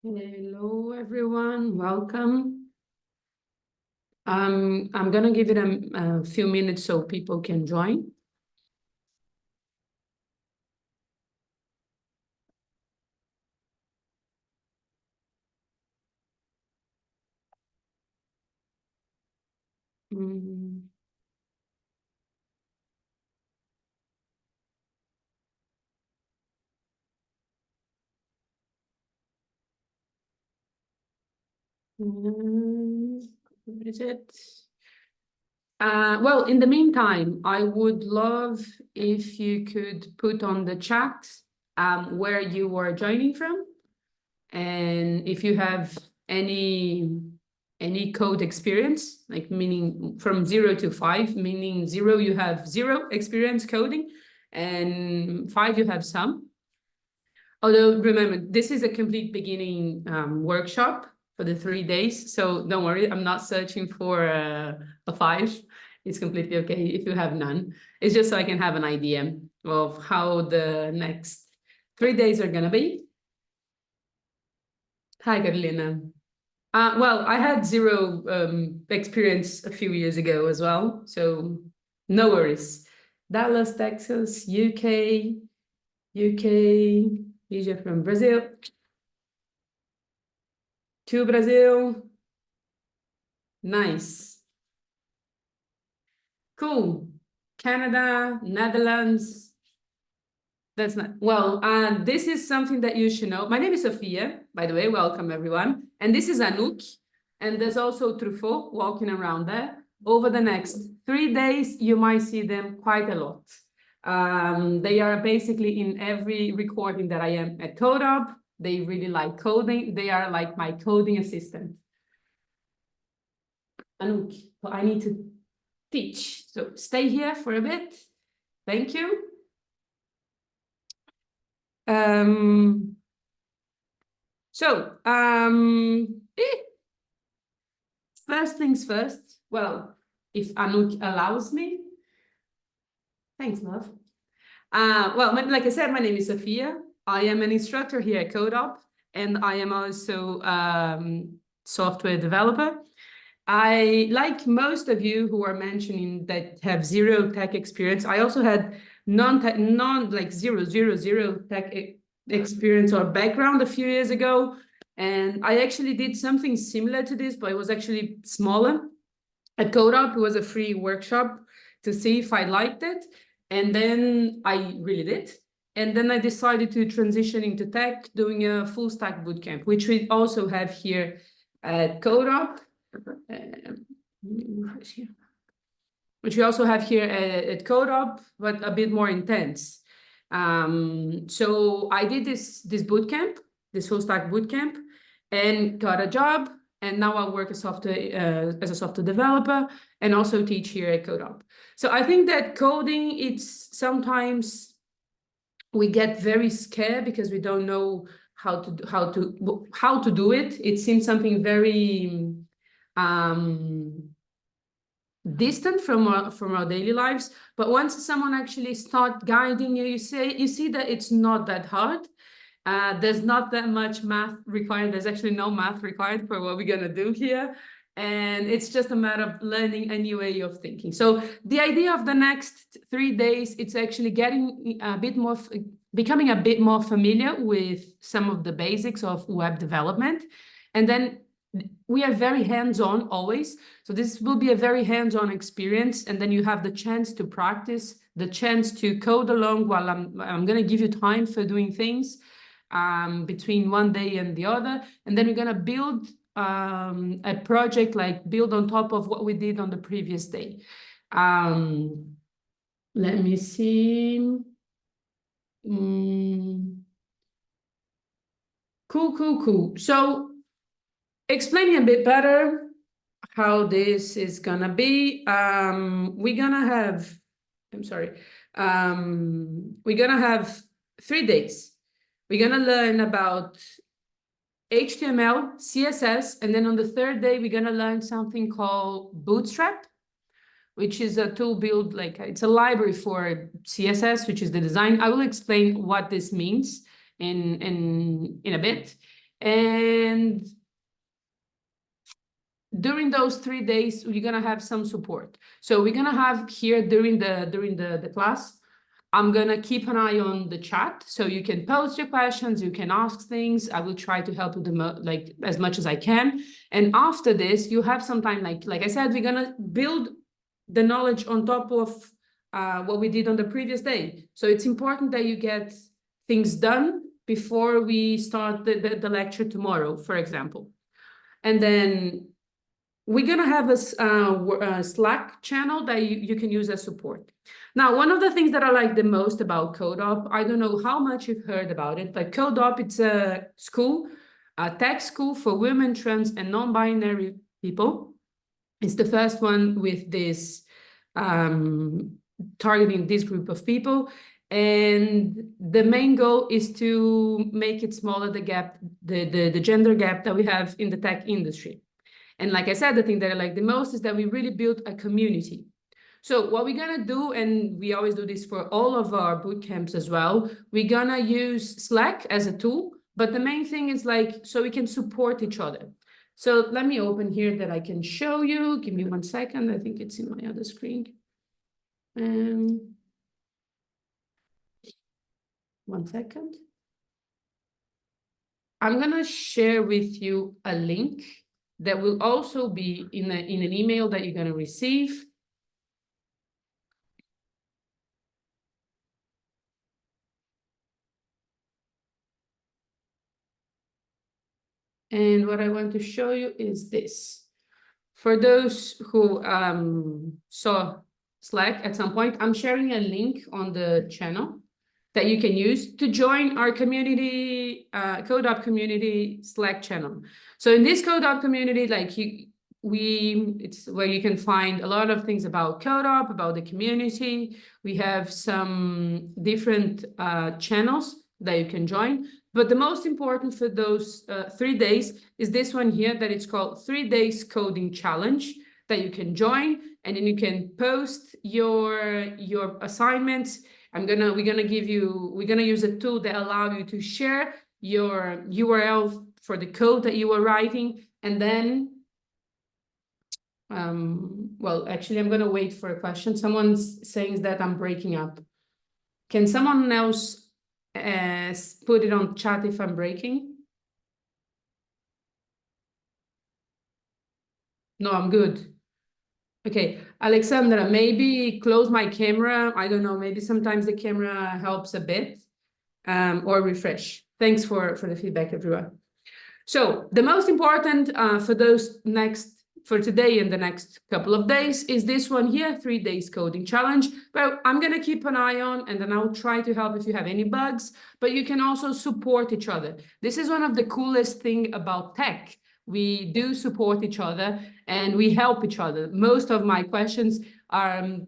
Hello, everyone. Welcome. I'm going to give it a few minutes so people can join. Mm. Where is it? Well, in the meantime, I would love if you could put on the chat where you are joining from, and if you have any code experience, like meaning from 0 to 5, meaning 0 you have zero experience coding, and 5 you have some. Although remember, this is a complete beginning workshop for the 3 days, so don't worry, I'm not searching for a 5. It's completely okay if you have none. It's just so I can have an idea of how the next 3 days are gonna be. Hi, Carolina. Well, I had zero experience a few years ago as well, so no worries. Dallas, Texas, UK, Lígia from Brazil, to Brazil. Nice. Cool. Canada, Netherlands. That's not, well, this is something that you should know. My name is Sophia, by the way, welcome everyone. And this is Anouk, and there's also Truffaut walking around there. Over the next 3 days, you might see them quite a lot. They are basically in every recording that I am at CodeOp. They really like coding. They are like my coding assistant. Anouk, well, I need to teach, so stay here for a bit. Thank you. First things first, well, if Anouk allows me. Thanks, love. Well, like I said, my name is Sophia. I am an instructor here at CodeOp, and I am also software developer. I, like most of you who are mentioning that have zero tech experience, I also had like zero tech experience or background a few years ago. And I actually did something similar to this, but it was actually smaller. At CodeOp, it was a free workshop to see if I liked it. And then I really did. And then I decided to transition into tech, doing a full stack bootcamp, which we also have here at CodeOp. Which we also have here at CodeOp, but a bit more intense. So I did this bootcamp, this full stack bootcamp, and got a job. And now I work as a software developer and also teach here at CodeOp. So I think that coding, it's sometimes we get very scared because we don't know how to do it. It seems something very distant from our daily lives, but once someone actually start guiding you, you see that it's not that hard. There's not that much math required. There's actually no math required for what we're gonna do here, and it's just a matter of learning a new way of thinking. So the idea of the next 3 days, it's actually getting a bit more, becoming a bit more familiar with some of the basics of web development, and then we are very hands-on always. So this will be a very hands-on experience. And then you have the chance to practice, the chance to code along while I'm going to give you time for doing things between one day and the other. And then we're going to build a project, like build on top of what we did on the previous day. Let me see. Cool. So explaining a bit better how this is gonna be, we're gonna have 3 days. We're gonna learn about HTML, CSS, and then on the 3rd day, we're gonna learn something called Bootstrap, which is a tool build, like it's a library for CSS, which is the design. I will explain what this means in a bit. And during those 3 days, you're gonna have some support. So we're gonna have here during the class, I'm gonna keep an eye on the chat, so you can post your questions, you can ask things. I will try to help you like as much as I can. And after this, you have some time, like I said, we're gonna build the knowledge on top of what we did on the previous day. So it's important that you get things done before we start the lecture tomorrow, for example. And then we're gonna have a Slack channel that you can use as support. Now, one of the things that I like the most about CodeOp, I don't know how much you've heard about it, but CodeOp, it's a school, a tech school for women, trans, and non-binary people. It's the first one with this targeting this group of people. And the main goal is to make it smaller, the gap, the gender gap that we have in the tech industry. And like I said, the thing that I like the most is that we really built a community. So what we're gonna do, and we always do this for all of our boot camps as well, we're gonna use Slack as a tool, but the main thing is like, so we can support each other. So let me open here that I can show you. Give me 1 second. I think it's in my other screen. 1 second. I'm gonna share with you a link that will also be in an email that you're gonna receive. And what I want to show you is this. For those who saw Slack at some point, I'm sharing a link on the channel that you can use to join our community, CodeOp community Slack channel. So in this CodeOp community, like it's where you can find a lot of things about CodeOp, about the community. We have some different channels that you can join. But the most important for those 3 days is this one here that it's called 3 Days Coding Challenge that you can join, and then you can post your assignments. We're gonna use a tool that allow you to share your URL for the code that you are writing, and then well, actually, I'm gonna wait for a question. Someone's saying that I'm breaking up. Can someone else put it on chat if I'm breaking? No, I'm good. Okay, Alexandra, maybe close my camera. I don't know, maybe sometimes the camera helps a bit, or refresh. Thanks for the feedback, everyone. So the most important for today and the next couple of days is this one here, 3 Days Coding Challenge. Well, I'm gonna keep an eye on, and then I'll try to help if you have any bugs, but you can also support each other. This is one of the coolest thing about tech. We do support each other and we help each other. Most of my questions are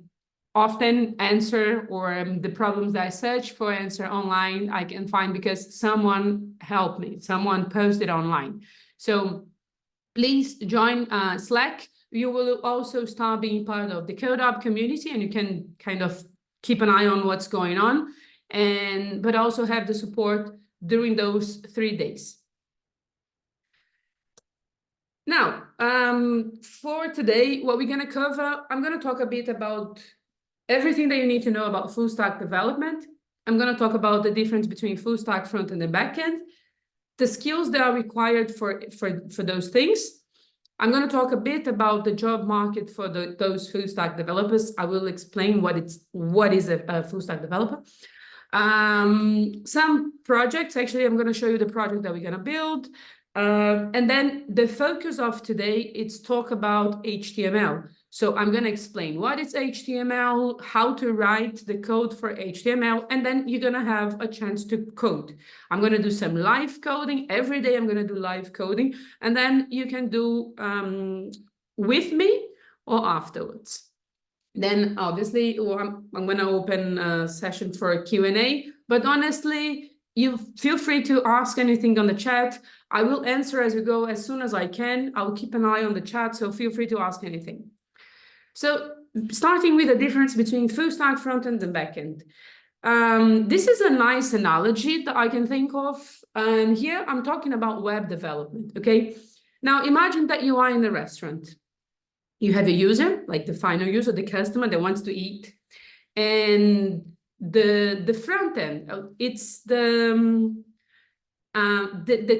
often answer, or the problems that I search for answer online, I can find because someone helped me, someone posted online. So please join Slack. You will also start being part of the CodeOp community, and you can kind of keep an eye on what's going on, but also have the support during those 3 days. Now, for today, what we're gonna cover, I'm gonna talk a bit about everything that you need to know about full stack development. I'm gonna talk about the difference between full stack front-end and backend, the skills that are required for those things. I'm going to talk a bit about the job market for those full stack developers. I will explain what is a full stack developer. Some projects, actually, I'm going to show you the project that we're going to build. And then the focus of today, it's talk about HTML. So I'm going to explain what is HTML, how to write the code for HTML, and then you're going to have a chance to code. I'm going to do some live coding. Every day I'm going to do live coding, and then you can do with me or afterwards. Then obviously I'm going to open a session for a Q&A, but honestly, you feel free to ask anything on the chat. I will answer as we go as soon as I can. I'll keep an eye on the chat, so feel free to ask anything. So starting with the difference between full stack front-end and backend. This is a nice analogy that I can think of. And here I'm talking about web development, okay? Now imagine that you are in a restaurant. You have a user, like the final user, the customer that wants to eat. And the front end, it's the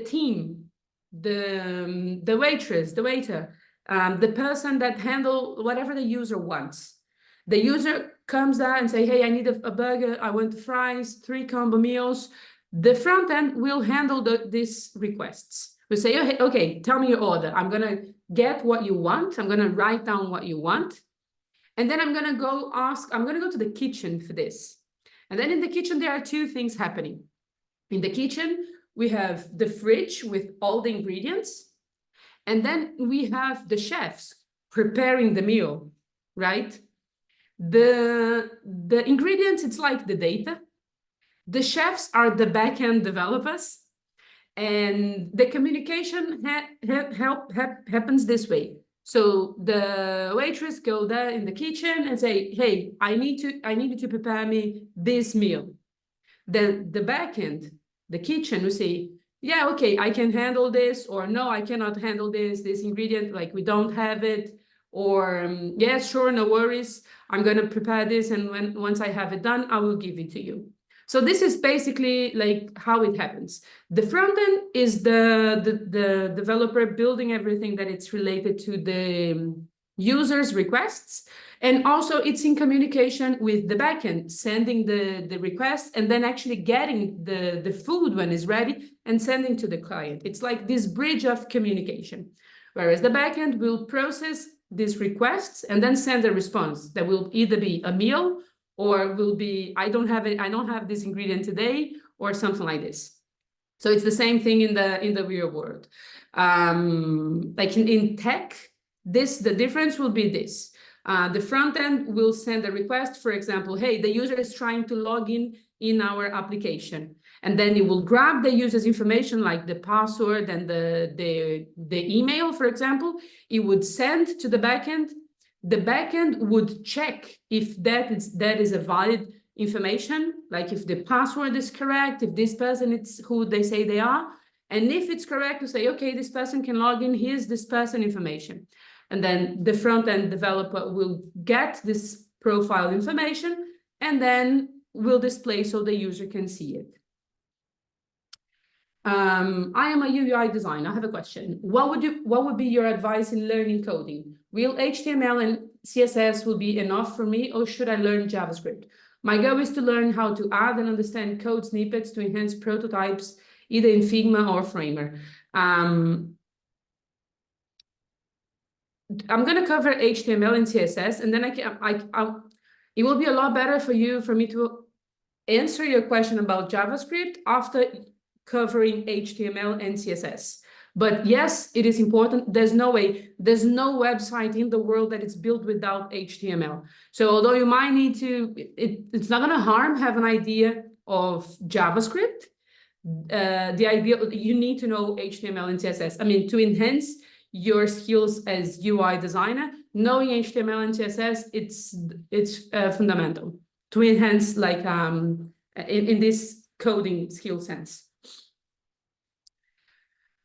team, the waitress, the waiter, the person that handle whatever the user wants. The user comes there and say, hey, I need a burger, I want fries, 3 combo meals. The front end will handle these requests. We say, okay, tell me your order. I'm gonna get what you want. I'm gonna write down what you want. And then I'm gonna go to the kitchen for this. And then in the kitchen, there are 2 things happening. In the kitchen, we have the fridge with all the ingredients. And then we have the chefs preparing the meal, right? The ingredients, it's like the data. The chefs are the backend developers. And the communication happens this way. So the waitress go there in the kitchen and say, hey, I need you to prepare me this meal. Then the backend, the kitchen, will say, yeah, okay, I can handle this, or no, I cannot handle this ingredient, like we don't have it, or yes, sure, no worries, I'm going to prepare this, and once I have it done, I will give it to you. So this is basically like how it happens. The front end is the developer building everything that it's related to the user's requests. And also it's in communication with the backend, sending the request and then actually getting the food when it's ready and sending to the client. It's like this bridge of communication. Whereas the backend will process these requests and then send a response that will either be a meal or will be, I don't have this ingredient today, or something like this. So it's the same thing in the real world. Like in tech, the difference will be this. The front end will send a request, for example, hey, the user is trying to log in our application. And then it will grab the user's information, like the password and the email, for example. It would send to the backend. The backend would check if that is a valid information, like if the password is correct, if this person is who they say they are. And if it's correct, to say, okay, this person can log in, here's this person information. And then the front-end developer will get this profile information and then will display so the user can see it. I am a UI designer. I have a question. What would be your advice in learning coding? Will HTML and CSS will be enough for me, or should I learn JavaScript? My goal is to learn how to add and understand code snippets to enhance prototypes, either in Figma or Framer. I'm going to cover HTML and CSS, and then it will be a lot better for me to answer your question about JavaScript after covering HTML and CSS. But yes, it is important. There's no website in the world that is built without HTML. So although you might need to, it's not going to harm have an idea of JavaScript. The idea, you need to know HTML and CSS. I mean, to enhance your skills as UI designer, knowing HTML and CSS, it's fundamental to enhance, like in this coding skill sense.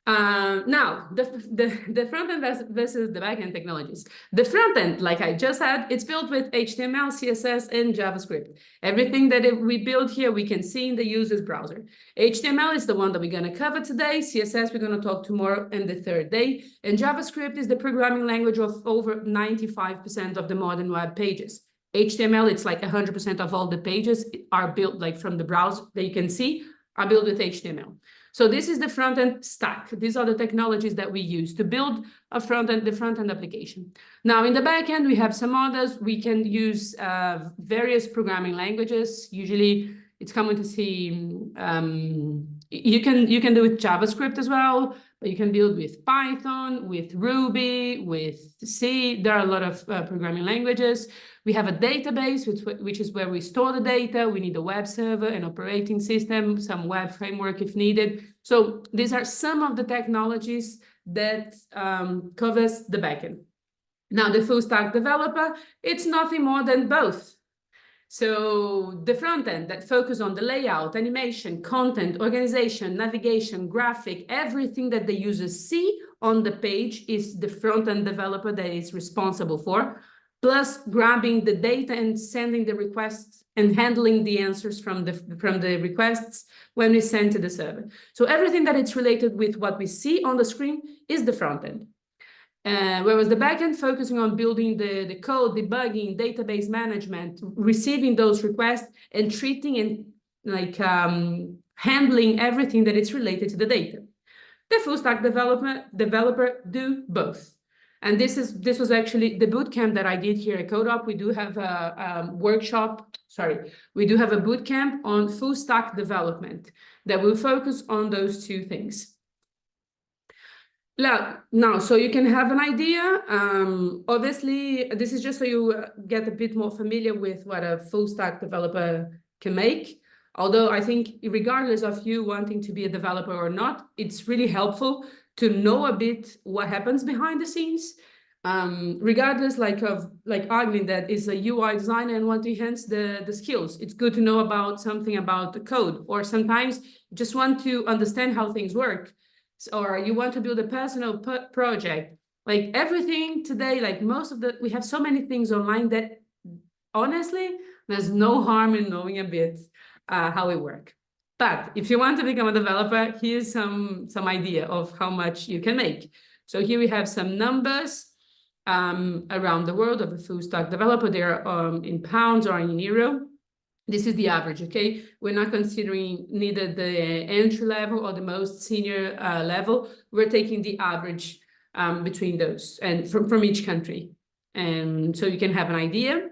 Now, the front end versus the backend technologies. The front end, like I just said, it's built with HTML, CSS, and JavaScript. Everything that we build here, we can see in the user's browser. HTML is the one that we're going to cover today. CSS, we're going to talk tomorrow and the third day. And JavaScript is the programming language of over 95% of the modern web pages. HTML, it's like 100% of all the pages are built, like from the browser that you can see, are built with HTML. So this is the front-end stack. These are the technologies that we use to build the front-end application. Now, in the back-end, we have some others. We can use various programming languages. Usually, it's common to see, you can do it with JavaScript as well, but you can build with Python, with Ruby, with C. There are a lot of programming languages. We have a database, which is where we store the data. We need a web server, an operating system, some web framework if needed. So these are some of the technologies that covers the backend. Now, the full stack developer, it's nothing more than both. So the front end that focus on the layout, animation, content, organization, navigation, graphic, everything that the users see on the page is the front end developer that is responsible for, plus grabbing the data and sending the requests and handling the answers from the requests when we send to the server. So everything that it's related with what we see on the screen is the front end. Whereas the backend focusing on building the code, debugging, database management, receiving those requests, and treating and handling everything that is related to the data. The full stack developer do both. And this was actually the bootcamp that I did here at CodeOp. We do have a we do have a bootcamp on full stack development that will focus on those two things. Now, so you can have an idea. Obviously, this is just so you get a bit more familiar with what a full stack developer can make. Although I think regardless of you wanting to be a developer or not, it's really helpful to know a bit what happens behind the scenes. Regardless of Agni that is a UI designer and want to enhance the skills, it's good to know about something about the code, or sometimes you just want to understand how things work. Or you want to build a personal project, like everything today, we have so many things online that honestly, there's no harm in knowing a bit how it works. But if you want to become a developer, here's some idea of how much you can make. So here we have some numbers around the world of a full stack developer. They're in pounds or in euro. This is the average, okay? We're not considering neither the entry level or the most senior level. We're taking the average between those and from each country. And so you can have an idea.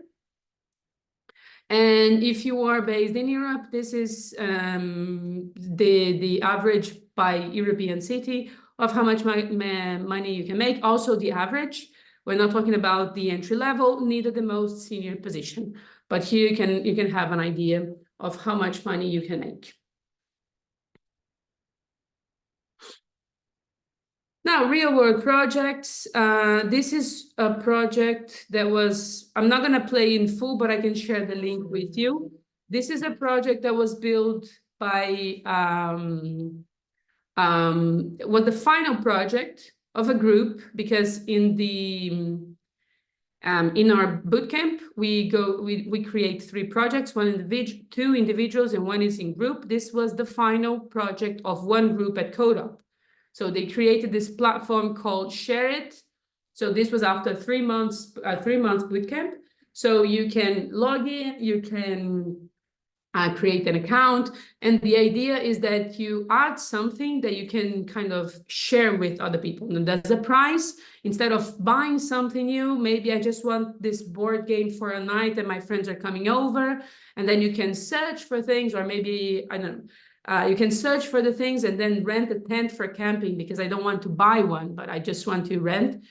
And if you are based in Europe, this is the average by European city of how much money you can make. Also the average. We're not talking about the entry level, neither the most senior position. But here you can have an idea of how much money you can make. Now, real world projects. This is a project that was, I'm not going to play in full, but I can share the link with you. This is a project that was built by, was the final project of a group, because in our bootcamp, we create 3 projects, two individuals and one is in group. This was the final project of one group at CodeOp. So they created this platform called Share It. So this was after 3 months, 3-month bootcamp. So you can log in, you can create an account. And the idea is that you add something that you can kind of share with other people. And there's a price. Instead of buying something new, maybe I just want this board game for a night and my friends are coming over. And then you can search for things, or maybe, I don't know, you can search for the things and then rent a tent for camping, because I don't want to buy one, but I just want to rent.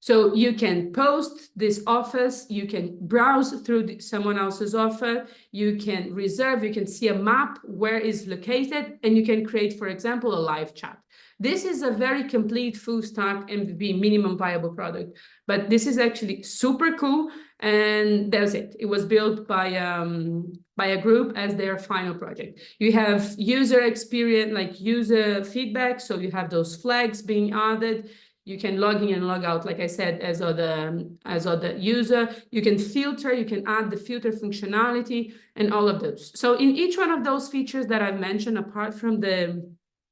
So you can post this offers, you can browse through someone else's offer, you can reserve, you can see a map where is located, and you can create, for example, a live chat. This is a very complete full stack MVP, minimum viable product, but this is actually super cool. And that's it. It was built by a group as their final project. You have user experience, like user feedback. So you have those flags being added. You can log in and log out, like I said, as other user. You can filter, you can add the filter functionality and all of those. So in each one of those features that I've mentioned, apart from the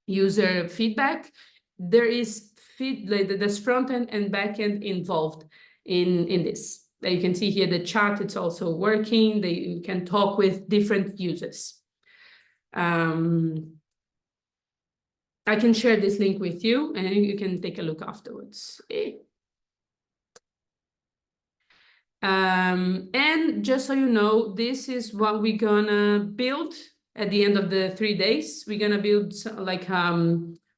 user feedback, there is there's front end and back end involved in this. You can see here the chat, it's also working. You can talk with different users. I can share this link with you and you can take a look afterwards. Okay. And just so you know, this is what we're gonna build at the end of the 3 days. We're gonna build like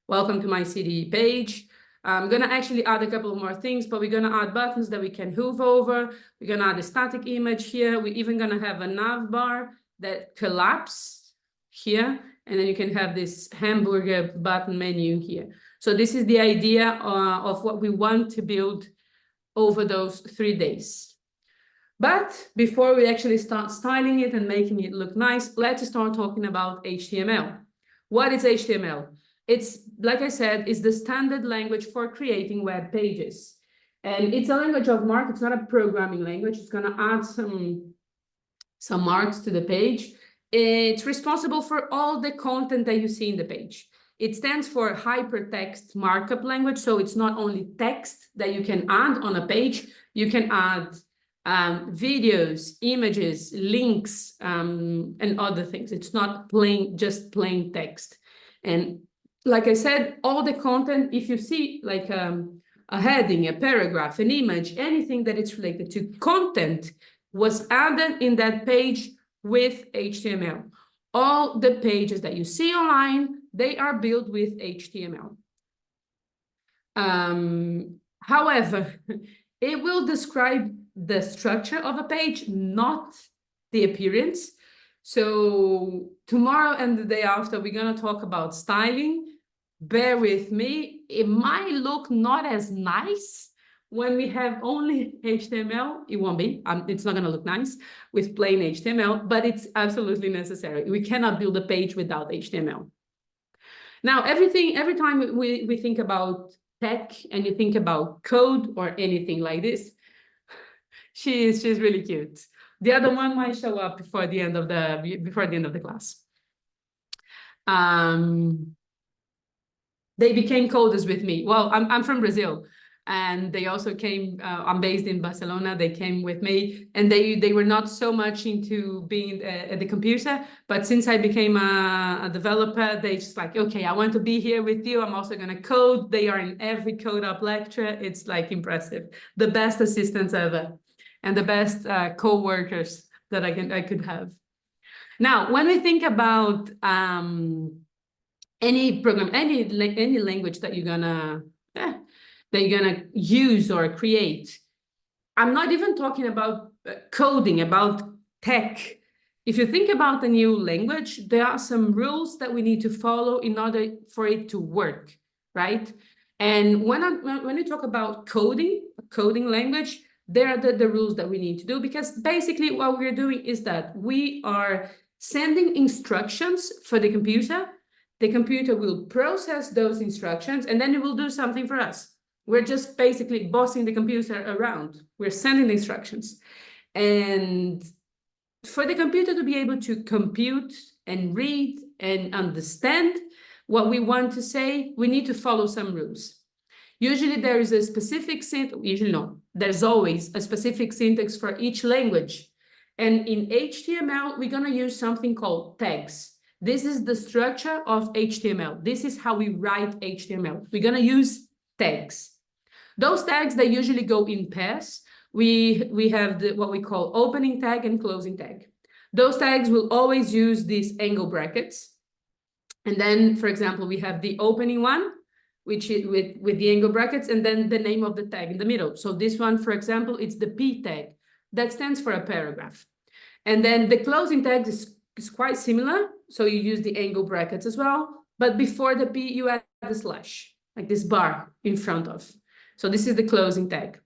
welcome to my city page. I'm gonna actually add a couple more things, but we're gonna add buttons that we can hover over. We're gonna add a static image here. We're even gonna have a nav bar that collapses here. And then you can have this hamburger button menu here. So this is the idea of what we want to build over those 3 days. But before we actually start styling it and making it look nice, let's start talking about HTML. What is HTML? It's, like I said, is the standard language for creating web pages. And it's a language of mark. It's not a programming language. It's going to add some marks to the page. It's responsible for all the content that you see in the page. It stands for hypertext markup language. So it's not only text that you can add on a page. You can add videos, images, links, and other things. It's not just plain text. And like I said, all the content, if you see like a heading, a paragraph, an image, anything that is related to content was added in that page with HTML. All the pages that you see online, they are built with HTML. However, it will describe the structure of a page, not the appearance. So tomorrow and the day after, we're going to talk about styling. Bear with me. It might look not as nice when we have only HTML. It won't be. It's not going to look nice with plain HTML, but it's absolutely necessary. We cannot build a page without HTML. Now, every time we think about tech and you think about code or anything like this, she's really cute. The other one might show up before the end of the class. They became coders with me. Well, I'm from Brazil, and they also came. I'm based in Barcelona. They came with me, and they were not so much into being at the computer. But since I became a developer, they just like, okay, I want to be here with you. I'm also gonna code. They are in every CodeOp lecture. It's like impressive. The best assistants ever, and the best co-workers that I could have. Now, when we think about any program, any language that you're gonna use or create, I'm not even talking about coding, about tech. If you think about a new language, there are some rules that we need to follow in order for it to work, right? And when you talk about coding language, there are the rules that we need to do, because basically what we're doing is that we are sending instructions for the computer. The computer will process those instructions, and then it will do something for us. We're just basically bossing the computer around. We're sending the instructions. And for the computer to be able to compute and read and understand what we want to say, we need to follow some rules. Usually there is a specific syntax, usually no, there's always a specific syntax for each language. And in HTML, we're gonna use something called tags. This is the structure of HTML. This is how we write HTML. We're gonna use tags. Those tags, they usually go in pairs. We have what we call opening tag and closing tag. Those tags will always use these angle brackets. And then, for example, we have the opening one, which is with the angle brackets, and then the name of the tag in the middle. So this one, for example, it's the P tag. That stands for a paragraph. And then the closing tag is quite similar. So you use the angle brackets as well. But before the P, you add the slash, like this bar in front of. So this is the closing tag.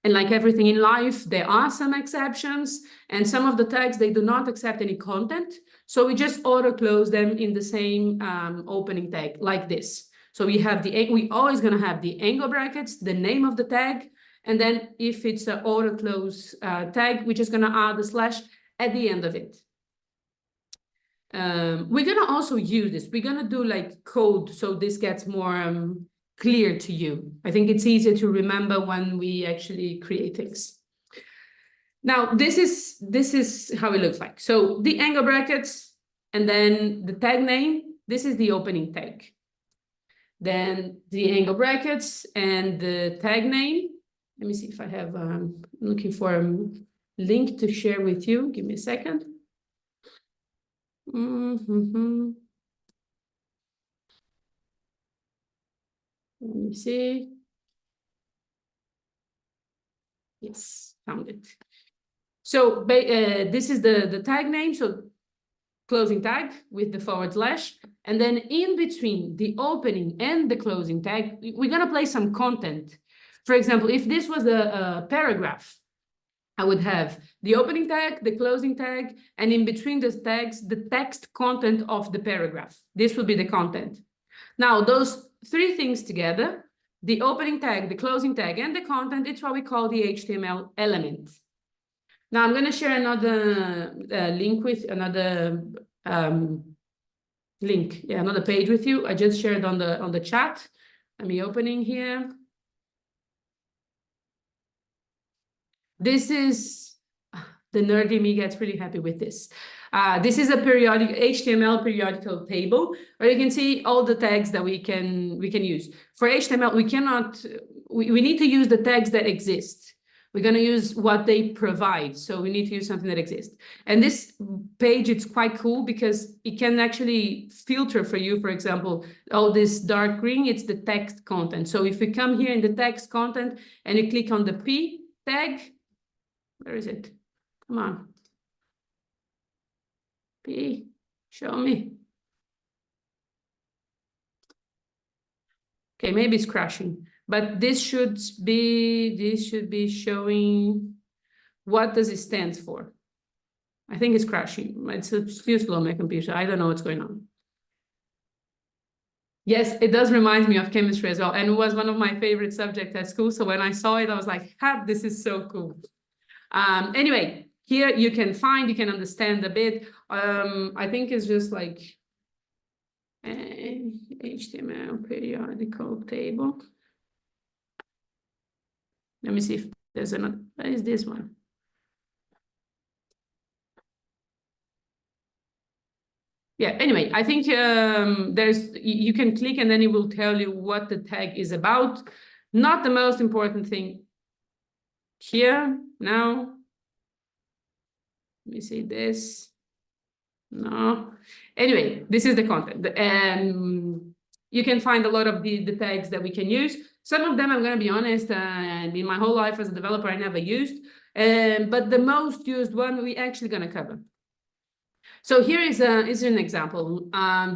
And like everything in life, there are some exceptions. And some of the tags, they do not accept any content. So we just auto-close them in the same opening tag, like this. So we always gonna have the angle brackets, the name of the tag, and then if it's an auto-close tag, we're just gonna add the slash at the end of it. We're gonna also use this. We're gonna do like code so this gets more clear to you. I think it's easier to remember when we actually create things. Now, this is how it looks like. So the angle brackets and then the tag name, this is the opening tag. Then the angle brackets and the tag name. Let me see if I have, looking for a link to share with you. Give me a second. Let me see. Yes, found it. So this is the tag name. So closing tag with the forward slash. And then in between the opening and the closing tag, we're going to place some content. For example, if this was a paragraph, I would have the opening tag, the closing tag, and in between the tags, the text content of the paragraph. This would be the content. Now, those three things together, the opening tag, the closing tag, and the content, it's what we call the HTML element. Now, I'm going to share another link with another another page with you. I just shared on the chat. Let me opening here. This is the nerdy me gets really happy with this. This is a periodic HTML periodical table where you can see all the tags that we can use. For HTML, we cannot. We need to use the tags that exist. We're going to use what they provide. So we need to use something that exists. And this page, it's quite cool because it can actually filter for you, for example, all this dark green, it's the text content. So if we come here in the text content and you click on the P tag, where is it? Come on. P, show me. Okay, maybe it's crashing. But this should be showing what does it stand for. I think it's crashing. It's too slow, my computer. I don't know what's going on. Yes, it does remind me of chemistry as well. And it was one of my favorite subjects at school. So when I saw it, I was like, this is so cool. Anyway, here you can understand a bit. I think it's just like HTML periodical table. Let me see if there's another. What is this one? Yeah, anyway, I think you can click and then it will tell you what the tag is about. Not the most important thing here now. Let me see this. No. Anyway, this is the content. You can find a lot of the tags that we can use. Some of them, I'm going to be honest, in my whole life as a developer, I never used. But the most used one, we're actually going to cover. So here is an example.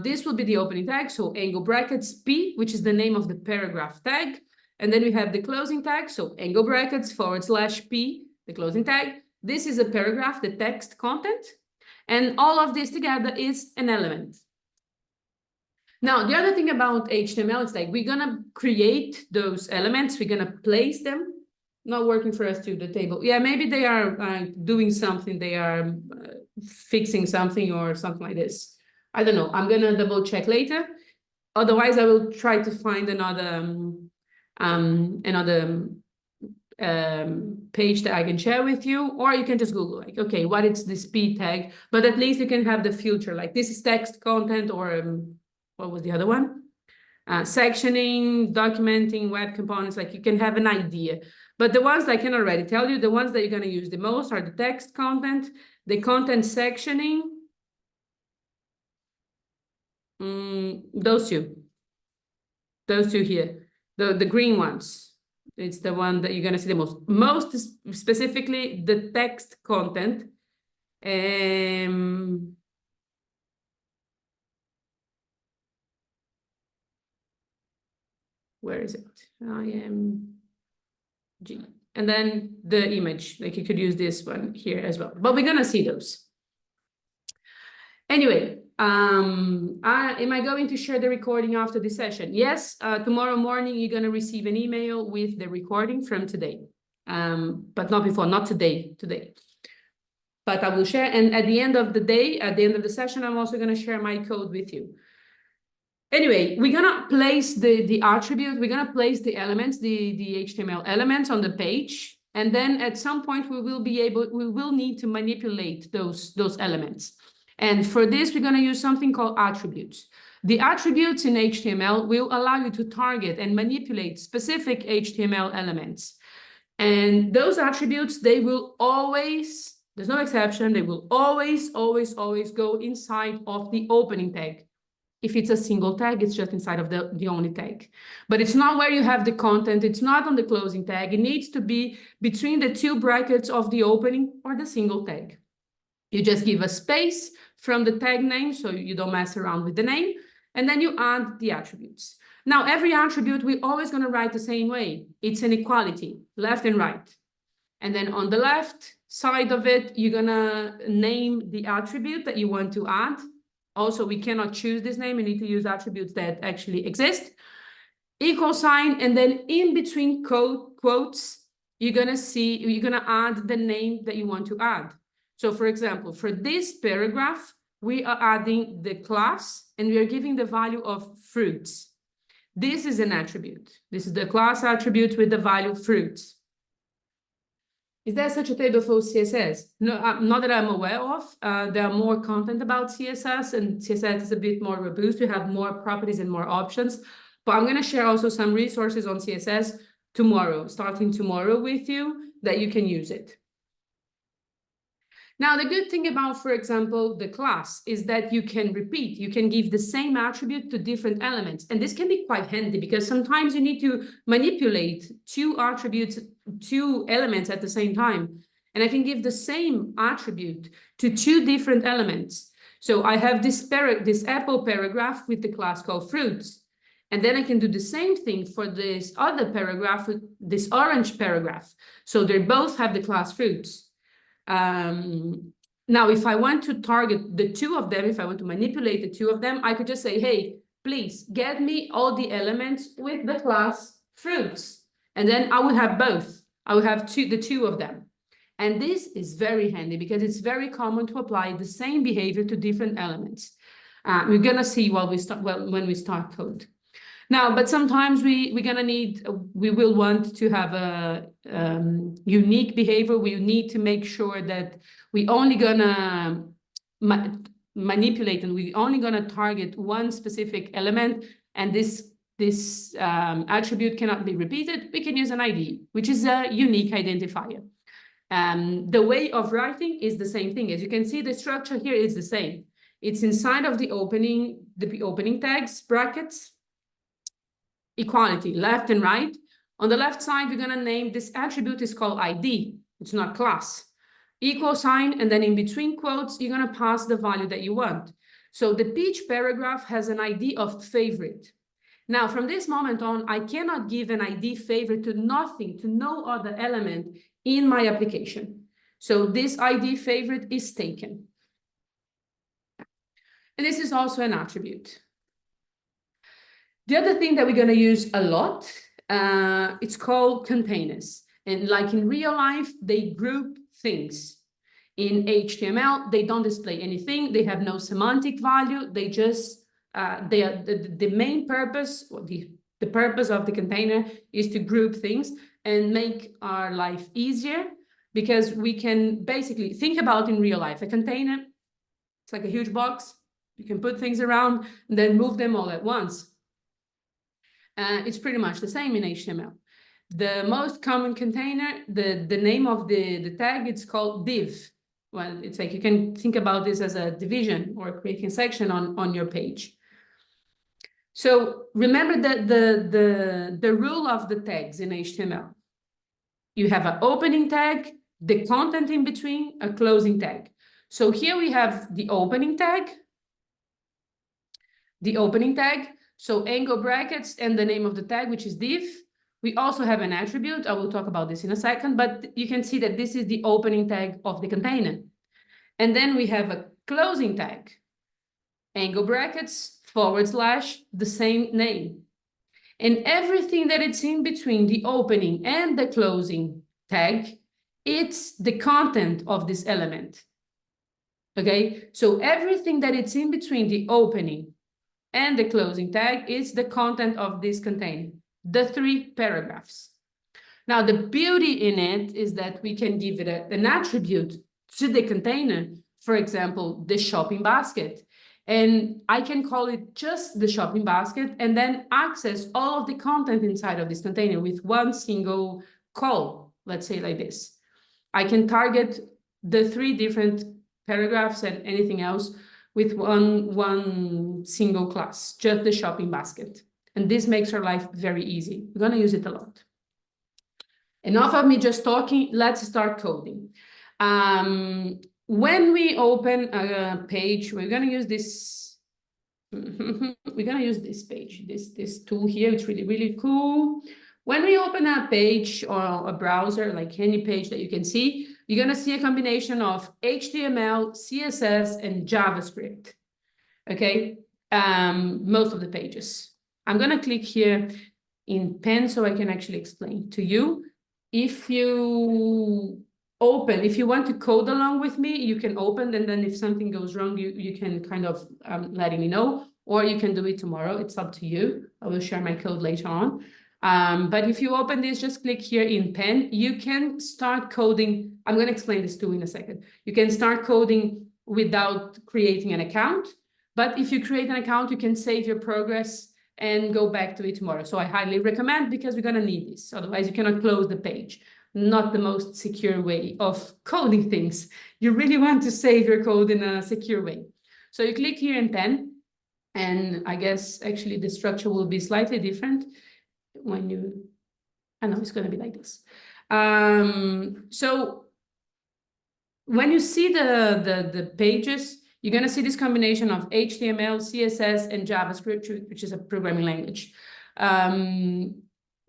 This will be the opening tag. So angle brackets P, which is the name of the paragraph tag. And then we have the closing tag. So angle brackets /P, the closing tag. This is a paragraph, the text content. And all of this together is an element. Now, the other thing about HTML is like we're going to create those elements. We're going to place them. Not working for us to the table. Yeah, maybe they are doing something. They are fixing something or something like this. I don't know. I'm going to double check later. Otherwise, I will try to find another page that I can share with you, or you can just Google like, okay, what is this P tag? But at least you can have the filter, like this is text content, or what was the other one? Sectioning, documenting, web components, like you can have an idea. But the ones that I can already tell you, the ones that you're going to use the most are the text content, the content sectioning, those two here, the green ones. It's the one that you're going to see the most. Most specifically, the text content. Where is it? IMG. And then the image, like you could use this one here as well. But we're going to see those. Anyway, am I going to share the recording after this session? Yes, tomorrow morning, you're going to receive an email with the recording from today. But not before, not today. But I will share. And at the end of the day, at the end of the session, I'm also going to share my code with you. Anyway, we're going to place the attribute, we're going to place the elements, the HTML elements on the page. And then at some point, we will need to manipulate those elements. And for this, we're going to use something called attributes. The attributes in HTML will allow you to target and manipulate specific HTML elements. And those attributes, they will always, there's no exception, they will always go inside of the opening tag. If it's a single tag, it's just inside of the only tag. But it's not where you have the content. It's not on the closing tag. It needs to be between the two brackets of the opening or the single tag. You just give a space from the tag name so you don't mess around with the name. And then you add the attributes. Now, every attribute, we're always going to write the same way. It's an equality, left and right. And then on the left side of it, you're gonna name the attribute that you want to add. Also, we cannot choose this name. We need to use attributes that actually exist. Equal sign, and then in between quotes, you're gonna add the name that you want to add. So for example, for this paragraph, we are adding the class and we are giving the value of fruits. This is an attribute. This is the class attribute with the value fruits. Is there such a table for CSS? No, not that I'm aware of. There are more content about CSS, and CSS is a bit more robust. We have more properties and more options. But I'm going to share also some resources on CSS tomorrow, starting tomorrow with you, that you can use it. Now, the good thing about, for example, the class is that you can repeat, you can give the same attribute to different elements. And this can be quite handy because sometimes you need to manipulate two attributes, two elements at the same time. And I can give the same attribute to two different elements. So I have this apple paragraph with the class called fruits. And then I can do the same thing for this other paragraph with this orange paragraph. So they both have the class fruits. Now, if I want to target the two of them, if I want to manipulate the two of them, I could just say, hey, please get me all the elements with the class fruits. And then I would have both. I would have the two of them. And this is very handy because it's very common to apply the same behavior to different elements. We're going to see when we start code. Now, but sometimes we will want to have a unique behavior. We need to make sure that we only gonna manipulate and we only gonna target one specific element, and this attribute cannot be repeated. We can use an ID, which is a unique identifier. The way of writing is the same thing. As you can see, the structure here is the same. It's inside of the opening tags, brackets, equality, left and right. On the left side, we're going to name this attribute is called ID. It's not class. Equal sign, and then in between quotes, you're going to pass the value that you want. So the peach paragraph has an ID of favorite. Now, from this moment on, I cannot give an ID favorite to nothing, to no other element in my application. So this ID favorite is taken. And this is also an attribute. The other thing that we're going to use a lot, it's called containers. And like in real life, they group things. In HTML, they don't display anything. They have no semantic value. They just, they are the main purpose, or the purpose of the container is to group things and make our life easier, because we can basically think about in real life. A container, it's like a huge box. You can put things around and then move them all at once. It's pretty much the same in HTML. The most common container, the name of the tag, it's called div. Well, it's like you can think about this as a division or creating a section on your page. So remember that the rule of the tags in HTML. You have an opening tag, the content in between, a closing tag. So here we have the opening tag. So angle brackets and the name of the tag, which is div. We also have an attribute. I will talk about this in a second, but you can see that this is the opening tag of the container. And then we have a closing tag, angle brackets, / the same name. And everything that it's in between the opening and the closing tag, it's the content of this element. Okay, so everything that it's in between the opening and the closing tag is the content of this container, the 3 paragraphs. Now, the beauty in it is that we can give it an attribute to the container, for example, the shopping basket. And I can call it just the shopping basket and then access all of the content inside of this container with one single call, let's say like this. I can target the 3 different paragraphs and anything else with one single class, just the shopping basket. And this makes our life very easy. We're going to use it a lot. Enough of me just talking, let's start coding. When we open a page, we're going to use this. We're going to use this page, this tool here. It's really, really cool. When we open a page or a browser, like any page that you can see, you're going to see a combination of HTML, CSS, and JavaScript. Okay, most of the pages. I'm going to click here in pen so I can actually explain to you. If you want to code along with me, you can open, and then if something goes wrong, you can kind of letting me know, or you can do it tomorrow. It's up to you. I will share my code later on. But if you open this, just click here in pen. You can start coding. I'm going to explain this too in a second. You can start coding without creating an account. But if you create an account, you can save your progress and go back to it tomorrow. So I highly recommend, because we're going to need this. Otherwise, you cannot close the page. Not the most secure way of coding things. You really want to save your code in a secure way. So you click here in pen, and I guess actually the structure will be slightly different when you, I know it's going to be like this. So when you see the pages, you're going to see this combination of HTML, CSS, and JavaScript, which is a programming language.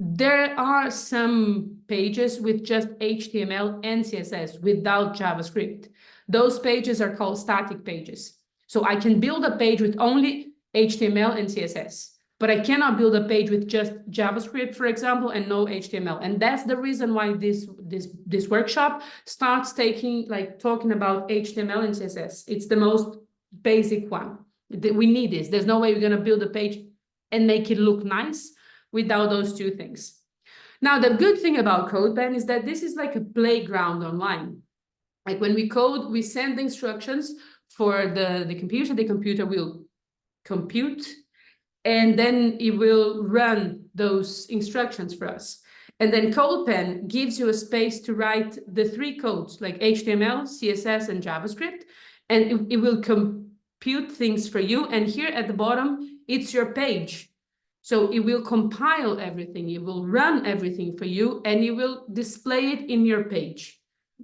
There are some pages with just HTML and CSS without JavaScript. Those pages are called static pages. So I can build a page with only HTML and CSS, but I cannot build a page with just JavaScript, for example, and no HTML. And that's the reason why this workshop starts talking about HTML and CSS. It's the most basic one. We need this. There's no way we're going to build a page and make it look nice without those two things. Now, the good thing about CodePen is that this is like a playground online. Like when we code, we send the instructions for the computer will compute, and then it will run those instructions for us. And then CodePen gives you a space to write the three codes, like HTML, CSS, and JavaScript, and it will compute things for you. And here at the bottom, it's your page. So it will compile everything, it will run everything for you, and it will display it in your page.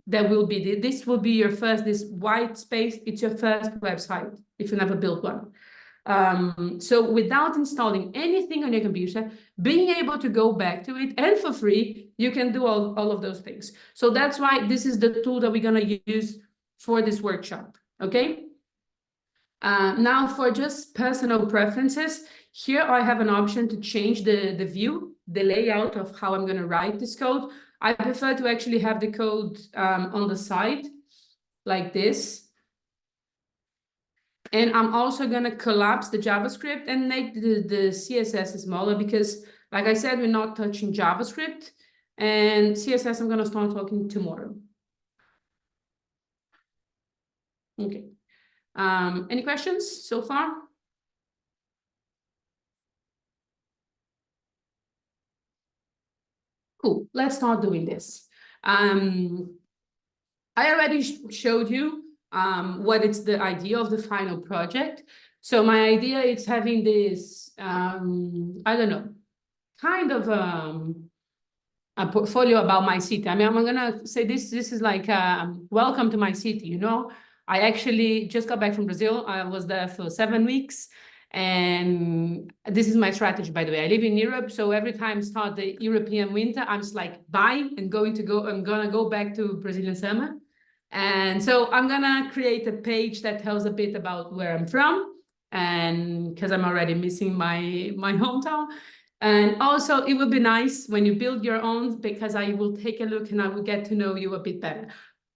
That will be, this will be your first, this white space, it's your first website, if you never built one. So without installing anything on your computer, being able to go back to it, and for free, you can do all of those things. So that's why this is the tool that we're going to use for this workshop, okay? Now for just personal preferences, here I have an option to change the view, the layout of how I'm going to write this code. I prefer to actually have the code on the side like this. And I'm also going to collapse the JavaScript and make the CSS smaller, because, like I said, we're not touching JavaScript, and CSS I'm going to start talking tomorrow. Okay. Any questions so far? Cool. Let's start doing this. I already showed you what is the idea of the final project. So my idea is having this, I don't know, kind of a portfolio about my city. I mean, I'm gonna say this is like welcome to my city, you know. I actually just got back from Brazil. I was there for 7 weeks. And this is my strategy, by the way. I live in Europe, so every time I start the European winter, I'm just like, bye, and I'm gonna go back to Brazilian summer. And so I'm gonna create a page that tells a bit about where I'm from, and because I'm already missing my hometown. And also, it would be nice when you build your own, because I will take a look and I will get to know you a bit better.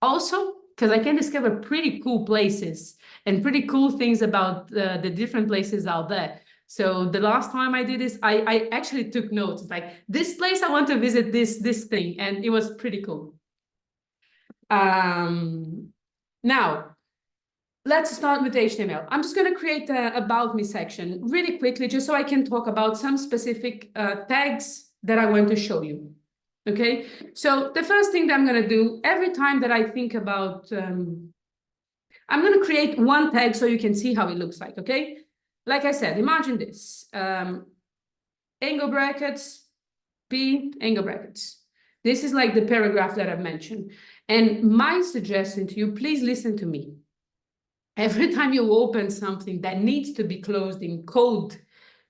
Also, because I can discover pretty cool places and pretty cool things about the different places out there. So the last time I did this, I actually took notes. Like, this place, I want to visit this thing. And it was pretty cool. Now, let's start with HTML. I'm just going to create a About Me section really quickly, just so I can talk about some specific tags that I want to show you. Okay, so the first thing that I'm going to do every time that I think about, I'm going to create one tag so you can see how it looks like, okay? Like I said, imagine this, angle brackets, P, angle brackets. This is like the paragraph that I've mentioned. And my suggestion to you, please listen to me. Every time you open something that needs to be closed in code,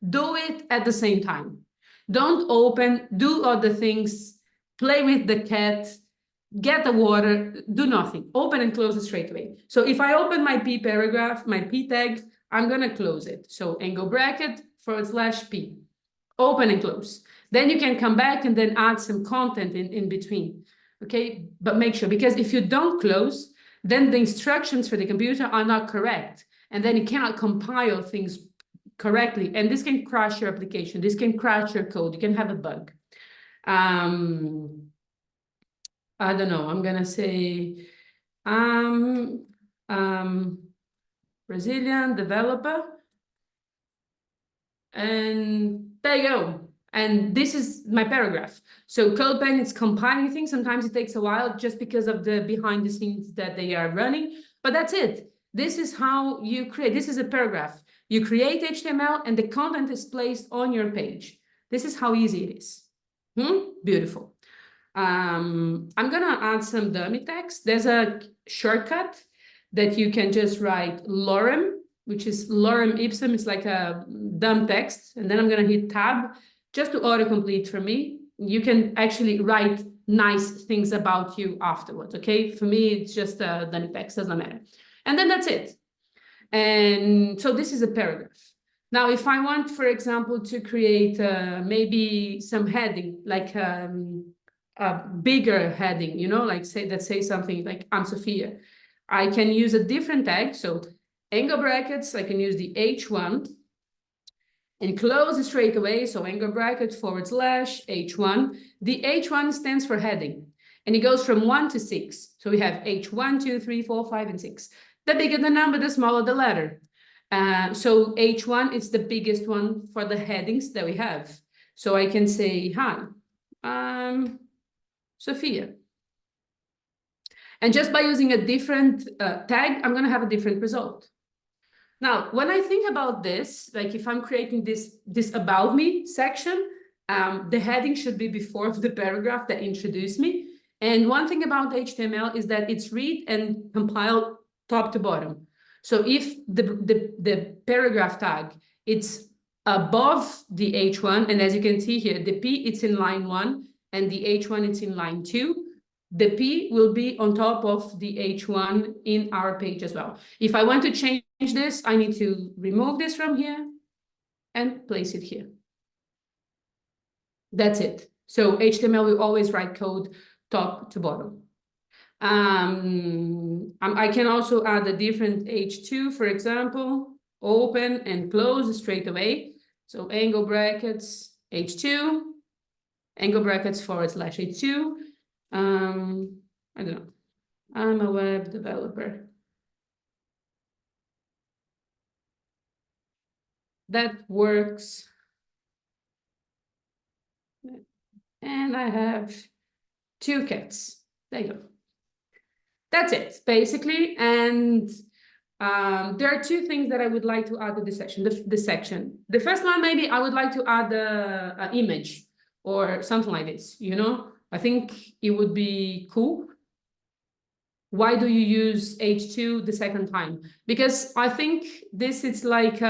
do it at the same time. Don't open, do other things, play with the cat, get the water, do nothing. Open and close it straight away. So if I open my P paragraph, my P tag, I'm gonna close it. So angle bracket /P, open and close. Then you can come back and then add some content in between, okay? But make sure, because if you don't close, then the instructions for the computer are not correct. And then it cannot compile things correctly. And this can crash your application. This can crash your code. You can have a bug. I don't know, I'm gonna say, Brazilian developer. And there you go. And this is my paragraph. So CodePen is compiling things. Sometimes it takes a while just because of the behind the scenes that they are running, but that's it. This is how you create. This is a paragraph. You create HTML and the content is placed on your page. This is how easy it is. Beautiful. I'm gonna add some dummy text. There's a shortcut that you can just write lorem, which is lorem ipsum. It's like a dumb text. And then I'm gonna hit tab just to autocomplete for me. You can actually write nice things about you afterwards, okay? For me, it's just a dummy text, doesn't matter. And then that's it. And so this is a paragraph. Now, if I want, for example, to create maybe some heading, like a bigger heading, you know, like say something like I'm Sophia, I can use a different tag. So angle brackets, I can use the H1 and close it straight away. So angle bracket /H1. The H1 stands for heading and it goes from 1 to 6. So we have H1, 2, 3, 4, 5, and 6. The bigger the number, the smaller the letter. So H1 is the biggest one for the headings that we have. So I can say, hi, Sophia. And just by using a different tag, I'm going to have a different result. Now, when I think about this, like if I'm creating this about me section, the heading should be before the paragraph that introduced me. And one thing about HTML is that it's read and compiled top to bottom. So if the paragraph tag, it's above the H1, and as you can see here, the P, it's in line 1, and the H1, it's in line 2. The P will be on top of the H1 in our page as well. If I want to change this, I need to remove this from here and place it here. That's it. So HTML will always write code top to bottom. I can also add a different H2, for example, open and close straight away. So angle brackets H2, angle brackets /H2. I don't know. I'm a web developer. That works. And I have 2 cats. There you go. That's it, basically. And there are 2 things that I would like to add to this section. The first one, maybe I would like to add an image or something like this, you know? I think it would be cool. Why do you use H2 the second time? Because I think this is like,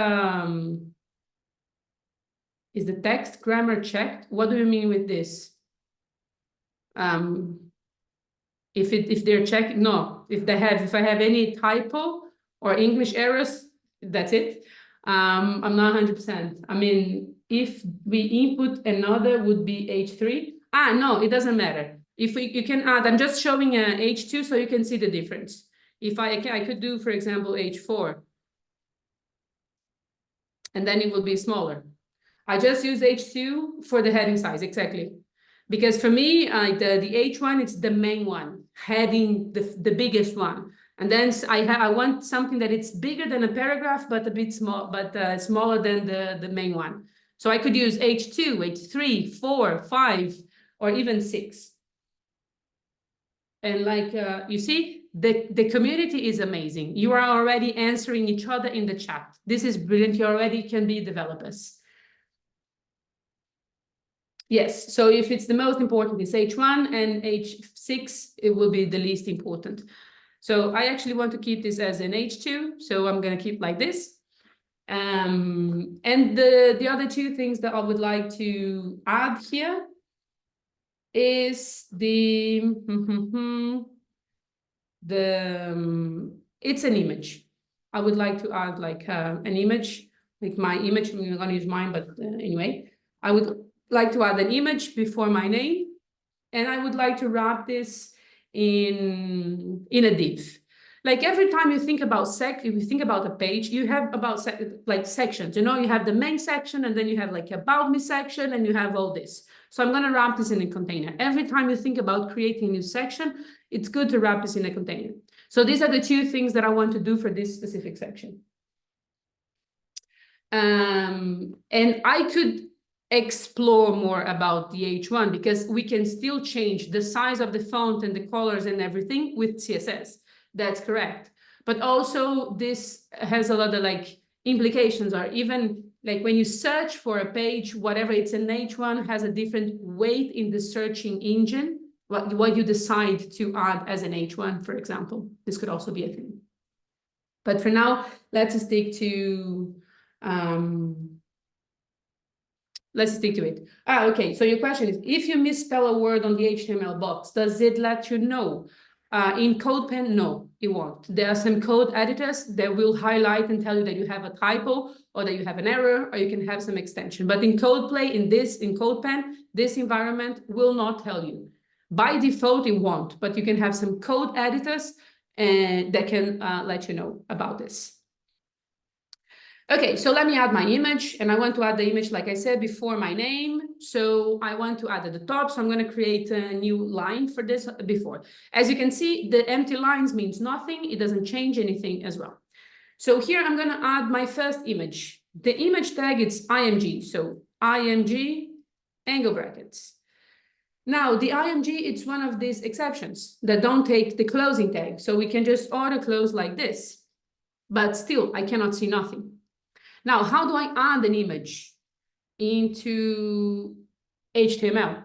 is the text grammar checked? What do you mean with this? If they're checking, no, if I have any typo or English errors, that's it. I'm not 100%. I mean, if we input another would be H3. No, it doesn't matter. If you can add, I'm just showing a H2 so you can see the difference. If I could do, for example, H4, and then it will be smaller. I just use H2 for the heading size, exactly. Because for me, the H1, it's the main one, heading the biggest one. And then I want something that it's bigger than a paragraph, but a bit small, but smaller than the main one. So I could use H2, H3, 4, 5, or even 6. And like you see, the community is amazing. You are already answering each other in the chat. This is brilliant. You already can be developers. Yes, so if it's the most important, it's H1, and H6, it will be the least important. So I actually want to keep this as an H2, so I'm going to keep like this. And the other two things that I would like to add here is it's an image. I would like to add like an image, like my image. I'm not gonna use mine, but anyway, I would like to add an image before my name, and I would like to wrap this in a div. Like every time you think about if you think about a page, you have about like sections. You know, you have the main section, and then you have like about me section, and you have all this. So I'm gonna wrap this in a container. Every time you think about creating a new section, it's good to wrap this in a container. So these are the two things that I want to do for this specific section. And I could explore more about the H1 because we can still change the size of the font and the colors and everything with CSS. That's correct. But also this has a lot of like implications, or even like when you search for a page, whatever it's an H1 has a different weight in the searching engine, what you decide to add as an H1, for example. This could also be a thing. But for now, let's stick to it. Okay, so your question is, if you misspell a word on the HTML box, does it let you know? In CodePen, no, it won't. There are some code editors that will highlight and tell you that you have a typo or that you have an error, or you can have some extension. But in CodePlay, in CodePen, this environment will not tell you. By default, it won't, but you can have some code editors that can let you know about this. Okay, so let me add my image, and I want to add the image, like I said, before my name. So I want to add at the top, so I'm going to create a new line for this before. As you can see, the empty lines means nothing. It doesn't change anything as well. So here I'm going to add my first image. The image tag is img, so img angle brackets. Now, the img, it's one of these exceptions that don't take the closing tag. So we can just auto close like this, but still I cannot see nothing. Now, how do I add an image into HTML?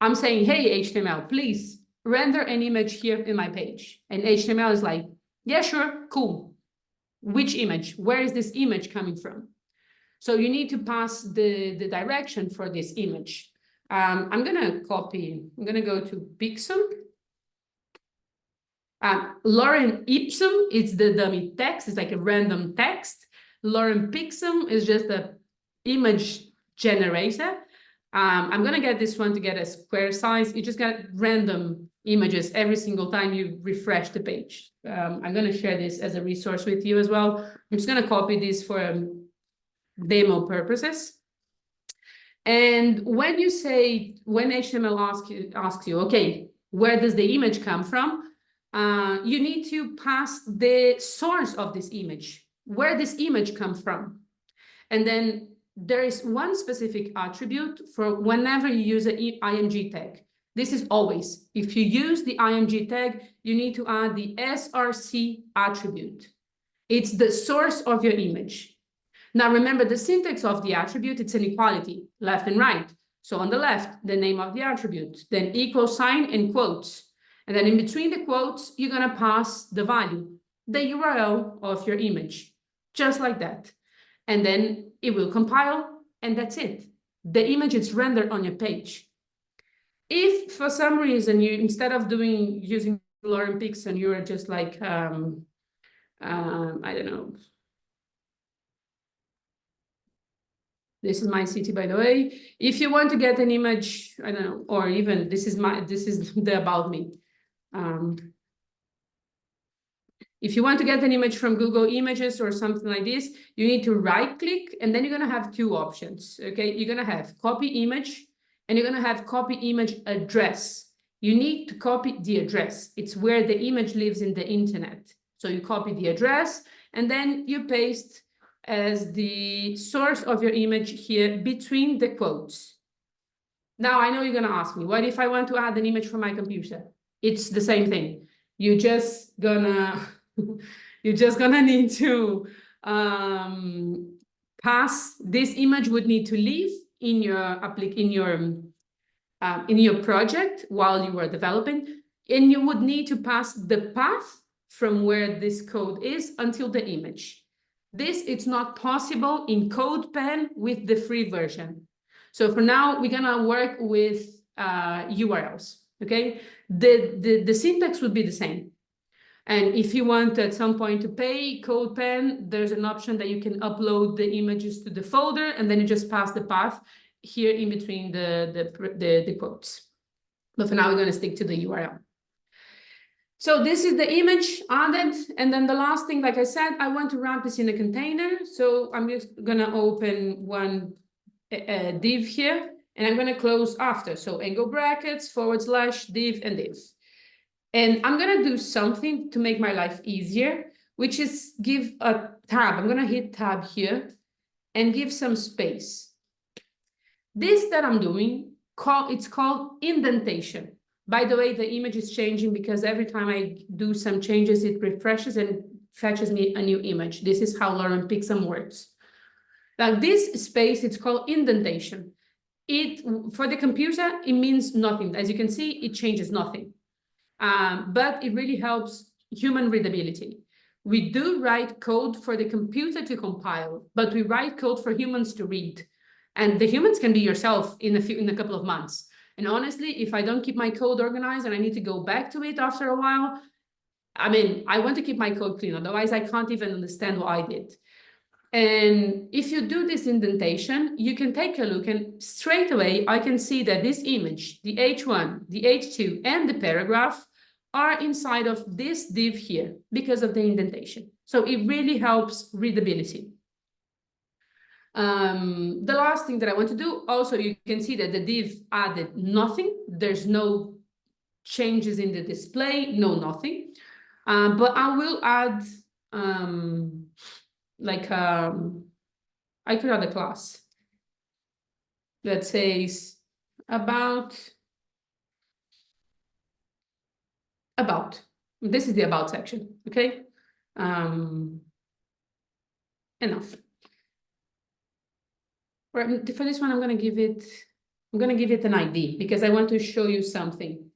I'm saying, hey, HTML, please render an image here in my page. And HTML is like, yeah, sure, cool. Which image? Where is this image coming from? So you need to pass the direction for this image. I'm going to go to Pixum. Lorem ipsum is the dummy text. It's like a random text. Lorem Pixum is just the image generator. I'm going to get this one to get a square size. You just get random images every single time you refresh the page. I'm going to share this as a resource with you as well. I'm just going to copy this for demo purposes. And when HTML asks you, okay, where does the image come from? You need to pass the source of this image, where this image comes from. And then there is one specific attribute for whenever you use an img tag. This is always, if you use the img tag, you need to add the src attribute. It's the source of your image. Now remember the syntax of the attribute, it's an equality, left and right. So on the left, the name of the attribute, then equal sign and quotes. And then in between the quotes, you're going to pass the value, the URL of your image, just like that. And then it will compile, and that's it. The image is rendered on your page. If for some reason you, instead of using Lorem Pixum, you are just like, I don't know. This is my city, by the way. If you want to get an image, I don't know, or even this is the about me. If you want to get an image from Google Images or something like this, you need to right click, and then you're going to have two options. Okay, you're going to have copy image, and you're going to have copy image address. You need to copy the address. It's where the image lives in the internet. So you copy the address, and then you paste as the source of your image here between the quotes. Now, I know you're going to ask me, what if I want to add an image from my computer? It's the same thing. You're just gonna need to pass this image would need to live in your project while you were developing, and you would need to pass the path from where this code is until the image. This, it's not possible in CodePen with the free version. So for now, we're gonna work with URLs, okay? The syntax would be the same. And if you want at some point to pay CodePen, there's an option that you can upload the images to the folder, and then you just pass the path here in between the quotes. But for now, we're going to stick to the URL. So this is the image added. And then the last thing, like I said, I want to wrap this in a container. So I'm just going to open one div here, and I'm going to close after. So angle brackets, / div and div. And I'm going to do something to make my life easier, which is give a tab. I'm going to hit tab here and give some space. This that I'm doing, it's called indentation. By the way, the image is changing because every time I do some changes, it refreshes and fetches me a new image. This is how Lorem Pixum works. Now this space, it's called indentation. For the computer, it means nothing. As you can see, it changes nothing. But it really helps human readability. We do write code for the computer to compile, but we write code for humans to read. And the humans can be yourself in a couple of months. And honestly, if I don't keep my code organized and I need to go back to it after a while, I mean, I want to keep my code clean, otherwise I can't even understand what I did. And if you do this indentation, you can take a look and straight away, I can see that this image, the H1, the H2, and the paragraph are inside of this div here because of the indentation. So it really helps readability. The last thing that I want to do, also, you can see that the div added nothing. There's no changes in the display, nothing. But I will add, I could add a class that says about. This is the about section, okay? Enough. Right, for this one, I'm gonna give it an ID because I want to show you something.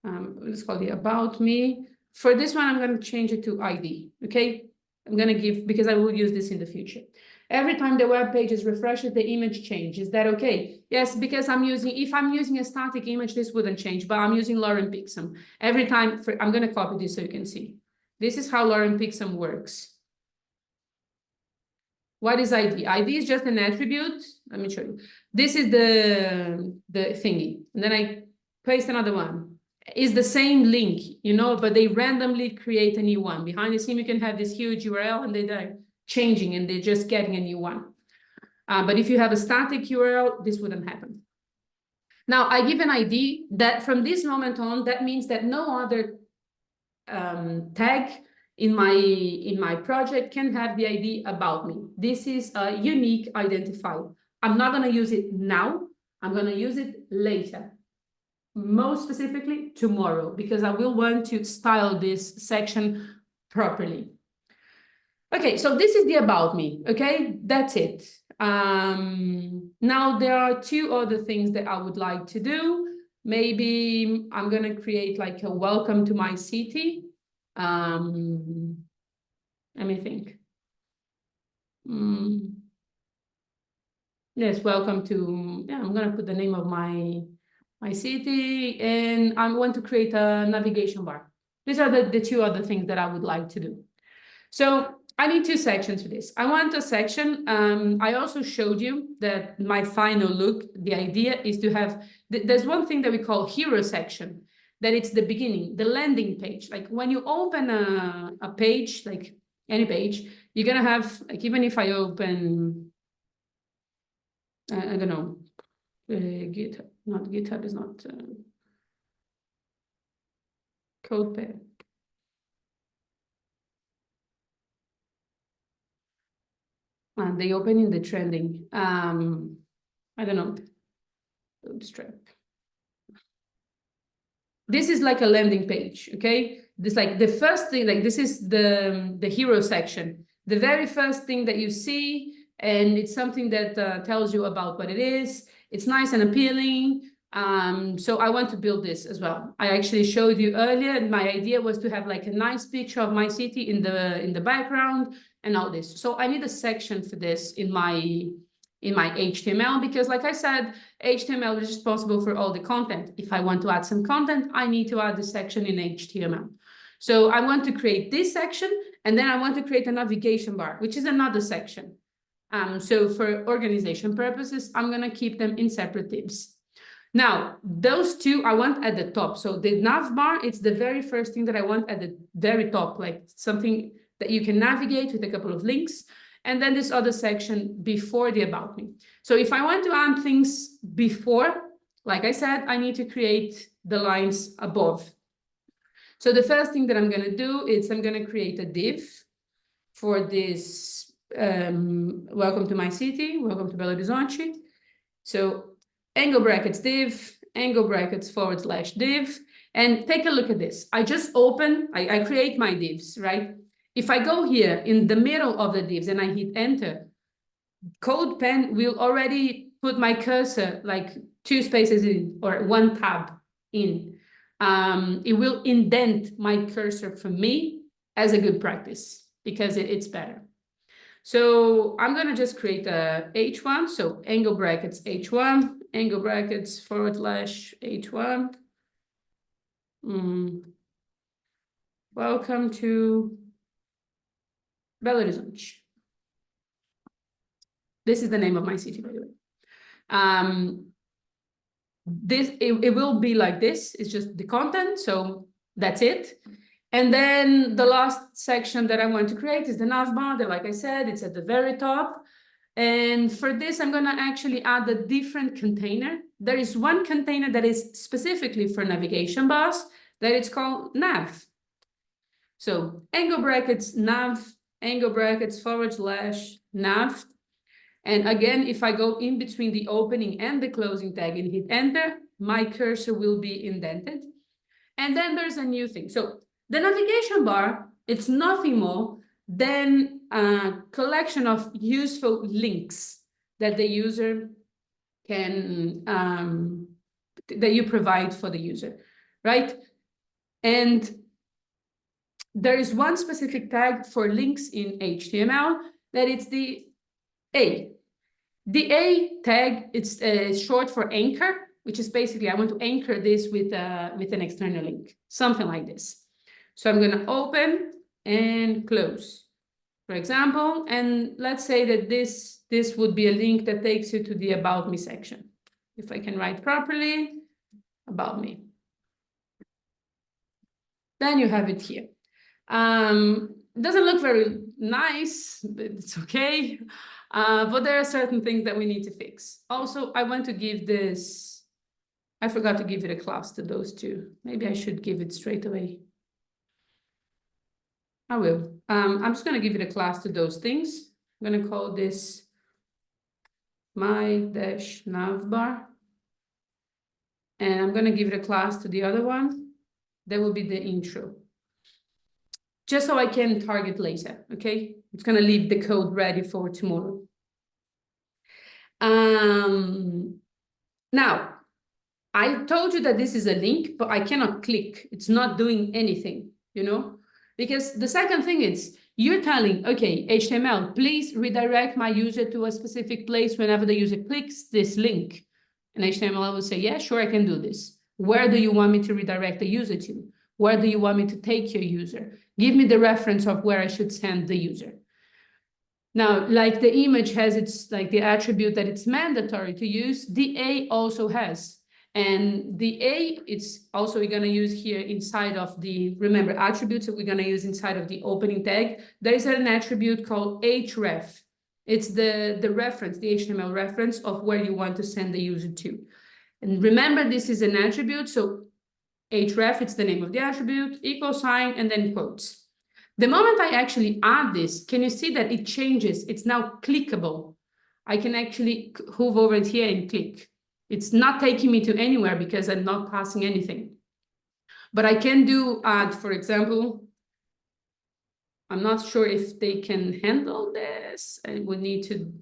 Let's call it about me. For this one, I'm gonna change it to ID, okay? I'm gonna give, because I will use this in the future. Every time the web page is refreshed, the image changes. Is that okay? Yes, because if I'm using a static image, this wouldn't change, but I'm using Lorem Pixum. Every time, I'm gonna copy this so you can see. This is how Lorem Pixum works. What is ID? ID is just an attribute. Let me show you. This is the thingy. And then I paste another one. It's the same link, but they randomly create a new one. Behind the scene, you can have this huge URL and they're changing and they're just getting a new one. But if you have a static URL, this wouldn't happen. Now, I give an ID that from this moment on, that means that no other tag in my project can have the ID about me. This is a unique identifier. I'm not going to use it now. I'm going to use it later. Most specifically tomorrow, because I will want to style this section properly. Okay, so this is the about me, okay? That's it. Now there are two other things that I would like to do. Maybe I'm gonna create like a welcome to my city. Let me think. Yes, welcome to, I'm gonna put the name of my city, and I want to create a navigation bar. These are the two other things that I would like to do. So I need two sections for this. I want a section. I also showed you that my final look, the idea is to have, there's one thing that we call hero section, that it's the beginning, the landing page. Like when you open a page, like any page, you're gonna have, like even if I open, I don't know, GitHub, not GitHub is not CodeOp. They open in the trending. I don't know. Bootstrap. This is like a landing page, okay? This like the first thing, like this is the hero section. The very first thing that you see, and it's something that tells you about what it is. It's nice and appealing. So I want to build this as well. I actually showed you earlier, my idea was to have like a nice picture of my city in the background and all this. So I need a section for this in my HTML, because like I said, HTML is responsible for all the content. If I want to add some content, I need to add the section in HTML. So I want to create this section, and then I want to create a navigation bar, which is another section. So for organization purposes, I'm going to keep them in separate divs. Now, those two I want at the top. So the nav bar, it's the very first thing that I want at the very top, like something that you can navigate with a couple of links. And then this other section before the about me. So if I want to add things before, like I said, I need to create the lines above. So the first thing that I'm going to do is I'm going to create a div for this welcome to my city, welcome to Belo Horizonte. So angle brackets div, angle brackets / div, and take a look at this. I just open, I create my divs, right? If I go here in the middle of the divs and I hit enter, CodePen will already put my cursor like 2 spaces in or 1 tab in. It will indent my cursor for me as a good practice because it's better. So I'm going to just create a H1. So angle brackets H1, angle brackets / H1. Welcome to Belo Horizonte. This is the name of my city, by the way. It will be like this. It's just the content. So that's it. And then the last section that I want to create is the nav bar that, like I said, it's at the very top. And for this, I'm going to actually add a different container. There is one container that is specifically for navigation bars that it's called nav. So angle brackets nav, angle brackets / nav. And again, if I go in between the opening and the closing tag and hit enter, my cursor will be indented. And then there's a new thing. So the navigation bar, it's nothing more than a collection of useful links that the user can, that you provide for the user, right? And there is one specific tag for links in HTML that it's the A. The A tag, it's short for anchor, which is basically I want to anchor this with an external link, something like this. So I'm going to open and close, for example, and let's say that this would be a link that takes you to the About Me section. If I can write properly, About Me. Then you have it here. It doesn't look very nice, but it's okay. But there are certain things that we need to fix. Also, I want to give this, I forgot to give it a class to those two. Maybe I should give it straight away. I will. I'm just going to give it a class to those things. I'm going to call this my-navbar. And I'm going to give it a class to the other one. That will be the intro. Just so I can target later, okay? It's going to leave the code ready for tomorrow. Now, I told you that this is a link, but I cannot click. It's not doing anything, you know? Because the second thing is, you're telling, okay, HTML, please redirect my user to a specific place whenever the user clicks this link. And HTML will say, yeah, sure, I can do this. Where do you want me to redirect the user to? Where do you want me to take your user? Give me the reference of where I should send the user. Now, like the image has its, like the attribute that it's mandatory to use, the A also has. And the A, it's also we're going to use here inside of the, remember, attributes that we're going to use inside of the opening tag. There is an attribute called href. It's the reference, the HTML reference of where you want to send the user to. And remember, this is an attribute. So href, it's the name of the attribute, $, and then quotes. The moment I actually add this, can you see that it changes? It's now clickable. I can actually hover over it here and click. It's not taking me to anywhere because I'm not passing anything. But I can do add, for example, I'm not sure if they can handle this. I would need to.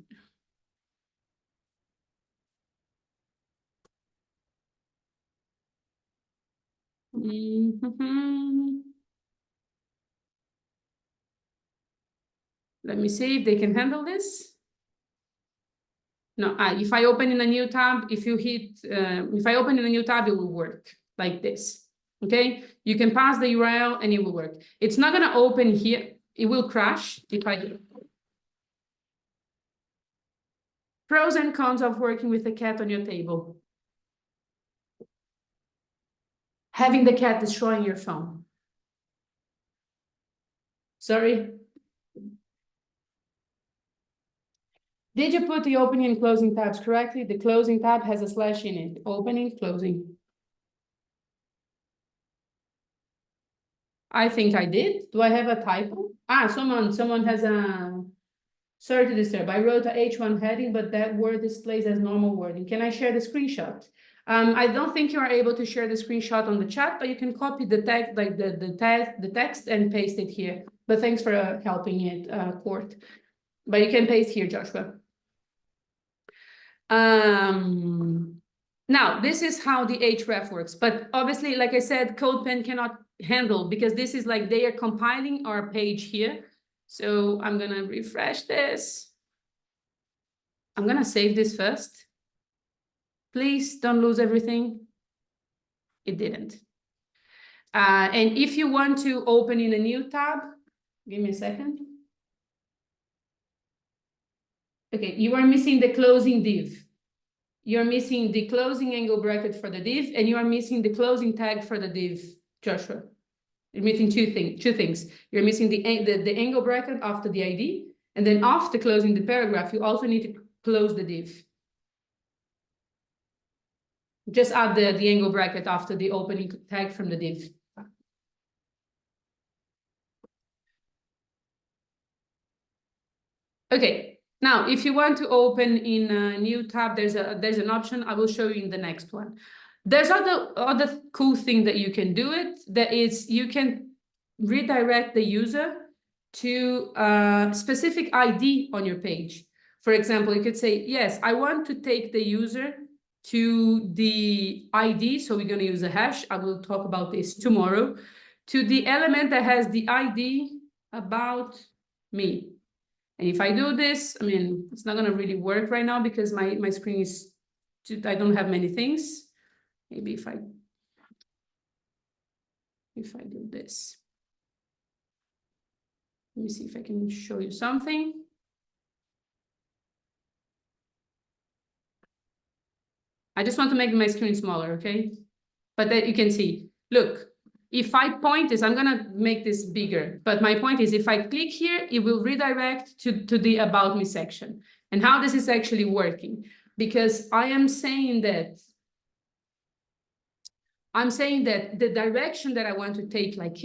Mhm. Let me see if they can handle this. No, if I open in a new tab, if I open in a new tab, it will work like this. Okay, you can pass the URL and it will work. It's not gonna open here. It will crash if I do. Pros and cons of working with a cat on your table. Having the cat destroying your phone. Sorry. Did you put the opening and closing tabs correctly? The closing tab has a slash in it. Opening, closing. I think I did. Do I have a typo? Someone has a, sorry to disturb. I wrote a H1 heading, but that word displays as normal wording. Can I share the screenshot? I don't think you are able to share the screenshot on the chat, but you can copy the text, like the text and paste it here. But thanks for helping it, Court. But you can paste here, Joshua. Now, this is how the href works, but obviously, like I said, CodePen cannot handle because this is like they are compiling our page here. So I'm gonna refresh this. I'm gonna save this first. Please don't lose everything. It didn't. And if you want to open in a new tab, give me a second. Okay, you are missing the closing div. You're missing the closing angle bracket for the div, and you are missing the closing tag for the div, Joshua. You're missing two things. You're missing the angle bracket after the ID, and then after closing the paragraph, you also need to close the div. Just add the angle bracket after the opening tag from the div. Okay, now if you want to open in a new tab, there's an option. I will show you in the next one. There's other cool thing that you can do it. That is, you can redirect the user to a specific ID on your page. For example, you could say, yes, I want to take the user to the ID. So we're going to use a hash. I will talk about this tomorrow. To the element that has the ID about me. And if I do this, I mean, it's not going to really work right now because my screen is, I don't have many things. Maybe if I do this. Let me see if I can show you something. I just want to make my screen smaller, okay? But that you can see, look, if I point this, I'm gonna make this bigger, but my point is if I click here, it will redirect to the About Me section. And how this is actually working, because I am saying that the direction that I want to take, like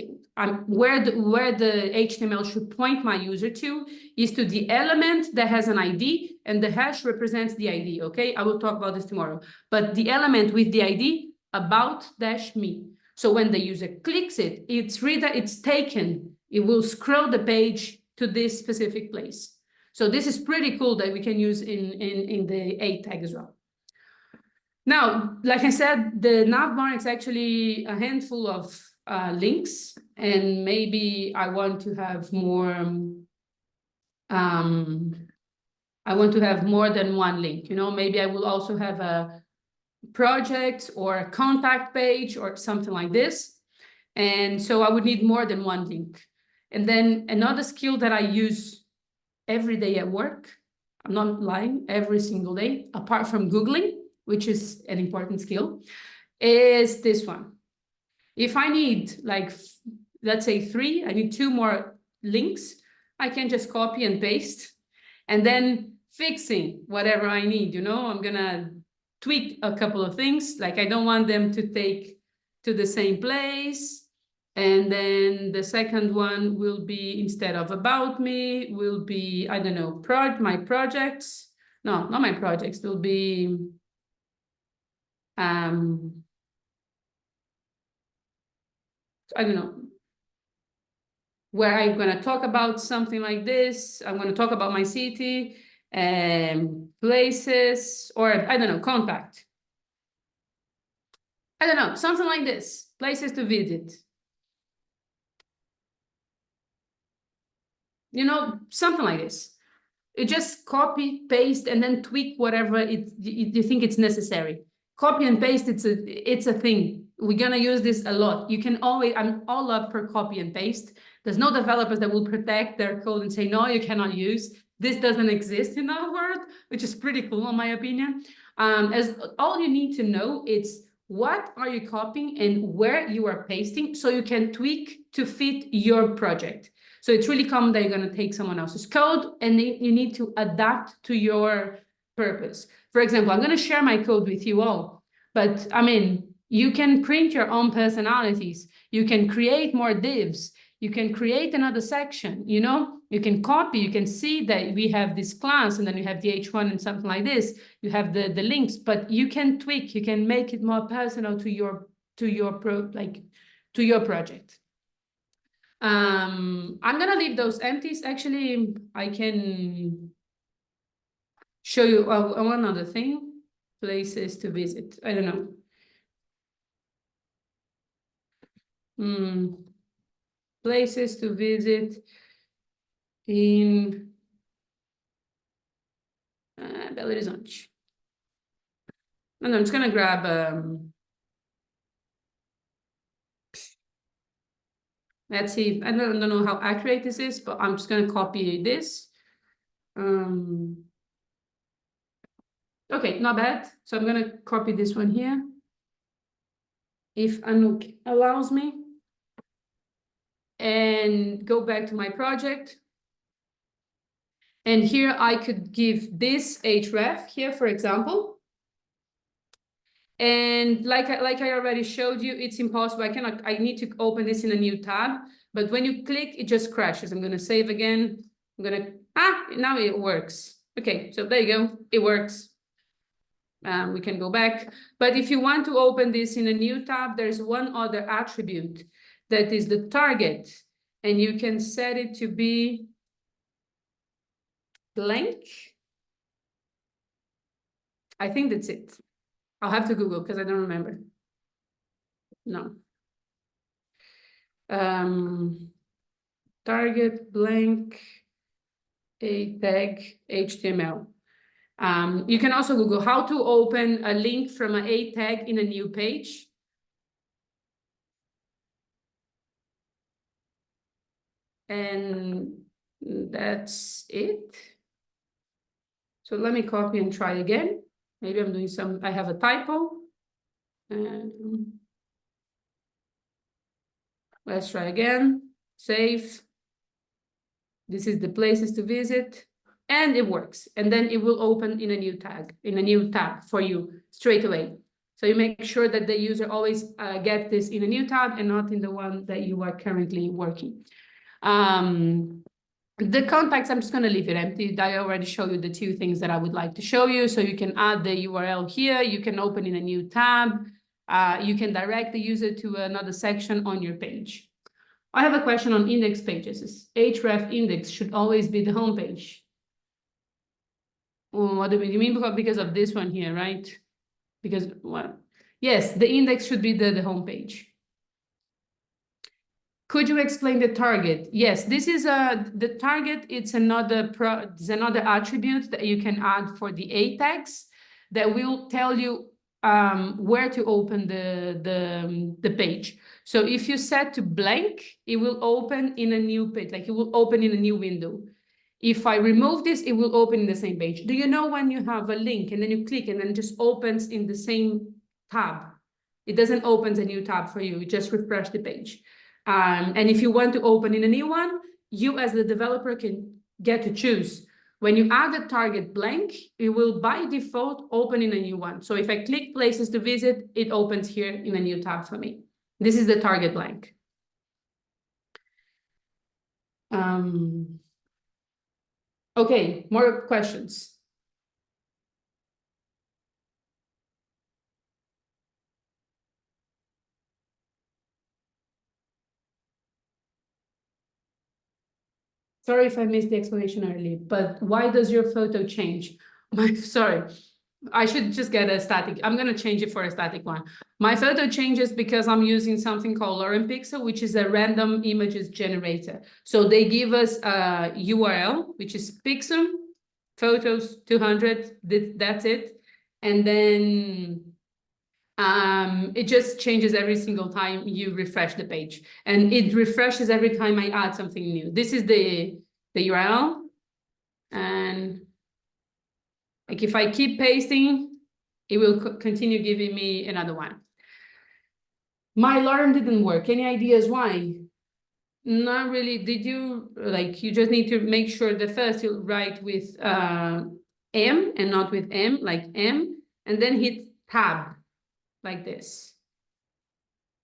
where the HTML should point my user to is to the element that has an ID, and the hash represents the ID, okay? I will talk about this tomorrow. But the element with the ID, about-me. So when the user clicks it, it's taken. It will scroll the page to this specific place. So this is pretty cool that we can use in the A tag as well. Now, like I said, the navbar is actually a handful of links, and maybe I want to have more. I want to have more than one link. You know, maybe I will also have a project or a contact page or something like this, and so I would need more than one link. And then another skill that I use every day at work, I'm not lying, every single day, apart from Googling, which is an important skill, is this one. If I need, like, let's say 3, I need 2 more links, I can just copy and paste, and then fixing whatever I need, you know, I'm gonna tweak a couple of things, like I don't want them to take to the same place. And then the second one will be, instead of about me, will be, I don't know, my projects. No, not my projects, will be I don't know, where I'm going to talk about something like this. I'm going to talk about my city, places, or I don't know, contact. I don't know, something like this. places to visit. You know, something like this. You just copy, paste, and then tweak whatever you think it's necessary. Copy and paste, it's a thing. We're gonna use this a lot. You can always, I'm all up for copy and paste. There's no developers that will protect their code and say, no, you cannot use. This doesn't exist in our world, which is pretty cool in my opinion. As all you need to know is what are you copying and where you are pasting so you can tweak to fit your project. So it's really common that you're going to take someone else's code and you need to adapt to your purpose. For example, I'm going to share my code with you all, but I mean, you can print your own personalities. You can create more divs. You can create another section, you know, you can copy, you can see that we have this class and then you have the H1 and something like this. You have the links, but you can tweak, you can make it more personal to your project. I'm gonna leave those empties. Actually, I can show you one other thing, places to visit. I don't know. Places to visit in Belo Horizonte. And I'm just gonna grab let's see, I don't know how accurate this is, but I'm just gonna copy this. Okay, not bad. So I'm gonna copy this one here. If Anouk allows me. And go back to my project. And here I could give this href here, for example. And like I already showed you, it's impossible. I need to open this in a new tab. But when you click, it just crashes. I'm going to save again. Now it works. Okay, so there you go. It works. We can go back. But if you want to open this in a new tab, there's one other attribute that is the target. And you can set it to be blank. I think that's it. I'll have to Google because I don't remember. No. Target blank a tag HTML. You can also Google how to open a link from an a tag in a new page. And that's it. So let me copy and try again. Maybe I'm doing I have a typo. Let's try again. Save. This is the places to visit. And it works. And then it will open in a new tab for you straight away. So you make sure that the user always get this in a new tab and not in the one that you are currently working. The contacts, I'm just going to leave it empty. I already showed you the two things that I would like to show you. So you can add the URL here. You can open in a new tab. You can direct the user to another section on your page. I have a question on index pages. href index should always be the home page. What do you mean? Because of this one here, right? Because, well, yes, the index should be the home page. Could you explain the target? Yes, this is the target. It's another attribute that you can add for the a tags that will tell you where to open the page. So if you set to blank, it will open in a new page, like it will open in a new window. If I remove this, it will open in the same page. Do you know when you have a link and then you click and then it just opens in the same tab? It doesn't open a new tab for you. You just refresh the page. And if you want to open in a new one, you as the developer can get to choose. When you add the target blank, it will by default open in a new one. So if I click places to visit, it opens here in a new tab for me. This is the target blank. Okay, more questions. Sorry if I missed the explanation early, but why does your photo change? Sorry. I should just get a static. I'm going to change it for a static one. My photo changes because I'm using something called Lorem Pixel, which is a random images generator. So they give us a URL, which is pixel photos 200. That's it. And then it just changes every single time you refresh the page. And it refreshes every time I add something new. This is the URL. And like if I keep pasting, it will continue giving me another one. My alarm didn't work. Any ideas why? Not really. Did you, like, you just need to make sure that first you write with M and not with M, like M, and then hit tab like this.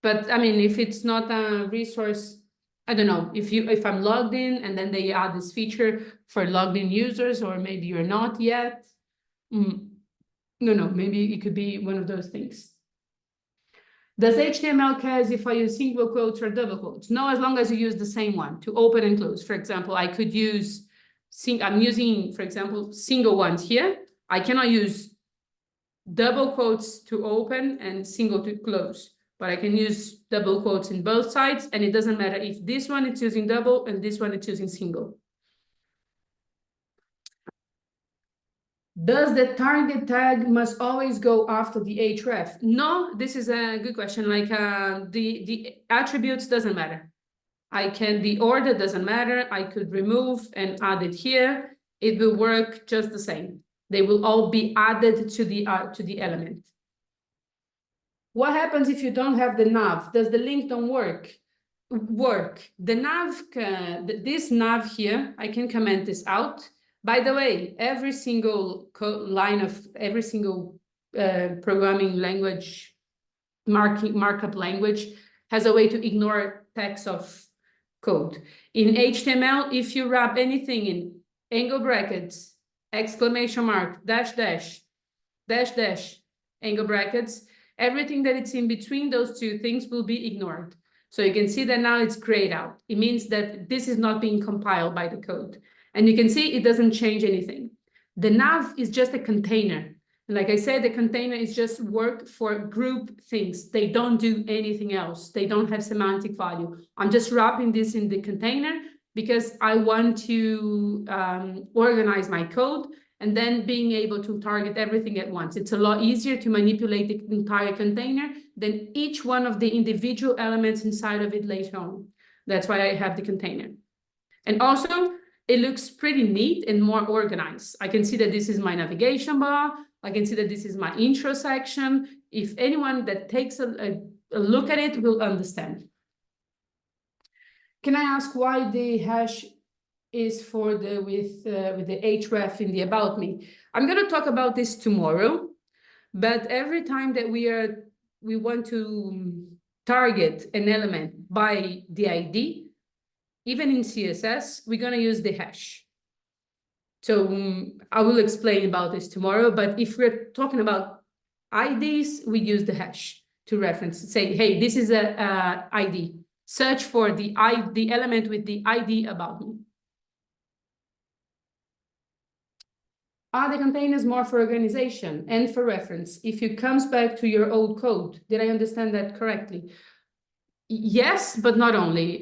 But I mean, if it's not a resource, I don't know, if I'm logged in and then they add this feature for logged in users, or maybe you're not yet. No, maybe it could be one of those things. Does HTML cares if I use single quotes or double quotes? No, as long as you use the same one to open and close. For example, I could use, I'm using, for example, single ones here. I cannot use double quotes to open and single to close, but I can use double quotes in both sides, and it doesn't matter if this one is using double and this one is using single. Does the target tag must always go after the href? No, this is a good question. Like the attributes doesn't matter. The order doesn't matter. I could remove and add it here. It will work just the same. They will all be added to the element. What happens if you don't have the nav? Does the link don't work? The nav, this nav here, I can comment this out. By the way, every single line of every single programming language, markup language has a way to ignore text of code. In HTML, if you wrap anything in angle brackets, exclamation mark, dash, dash, dash, dash, angle brackets, everything that it's in between those two things will be ignored. So you can see that now it's grayed out. It means that this is not being compiled by the code. And you can see it doesn't change anything. The nav is just a container. And like I said, the container is just work for group things. They don't do anything else. They don't have semantic value. I'm just wrapping this in the container because I want to organize my code and then being able to target everything at once. It's a lot easier to manipulate the entire container than each one of the individual elements inside of it later on. That's why I have the container. And also, it looks pretty neat and more organized. I can see that this is my navigation bar. I can see that this is my intro section. If anyone that takes a look at it will understand. Can I ask why the hash is for the with the href in the about me? I'm going to talk about this tomorrow, but every time that we want to target an element by the ID, even in CSS, we're going to use the hash. So I will explain about this tomorrow, but if we're talking about IDs, we use the hash to reference, say, hey, this is a ID. Search for the element with the ID about me. Are the containers more for organization and for reference? If it comes back to your old code, did I understand that correctly? Yes, but not only.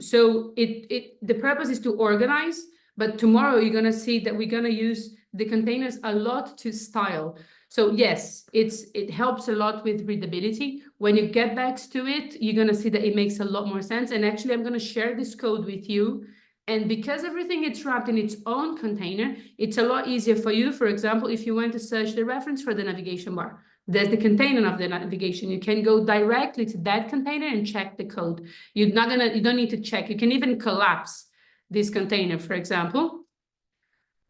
So the purpose is to organize, but tomorrow you're going to see that we're going to use the containers a lot to style. So yes, it helps a lot with readability. When you get back to it, you're going to see that it makes a lot more sense. And actually, I'm going to share this code with you. And because everything is wrapped in its own container, it's a lot easier for you. For example, if you want to search the reference for the navigation bar, there's the container of the navigation. You can go directly to that container and check the code. You don't need to check. You can even collapse this container, for example.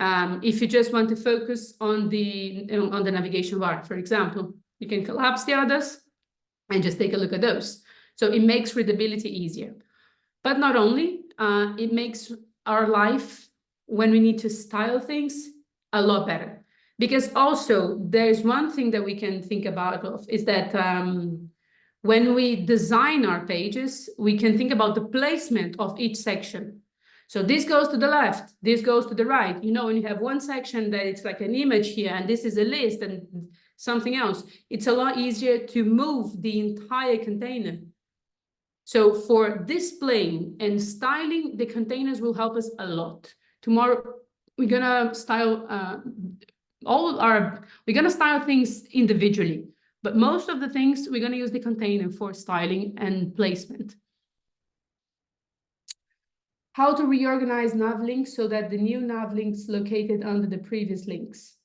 If you just want to focus on the navigation bar, for example, you can collapse the others and just take a look at those. So it makes readability easier. But not only, it makes our life, when we need to style things, a lot better. Because also, there's one thing that we can think about is that when we design our pages, we can think about the placement of each section. So this goes to the left, this goes to the right. You know, when you have one section that it's like an image here, and this is a list and something else, it's a lot easier to move the entire container. So for displaying and styling, the containers will help us a lot. Tomorrow, we're gonna style we're gonna style things individually, but most of the things we're gonna use the container for styling and placement. How to reorganize nav links so that the new nav links located under the previous links.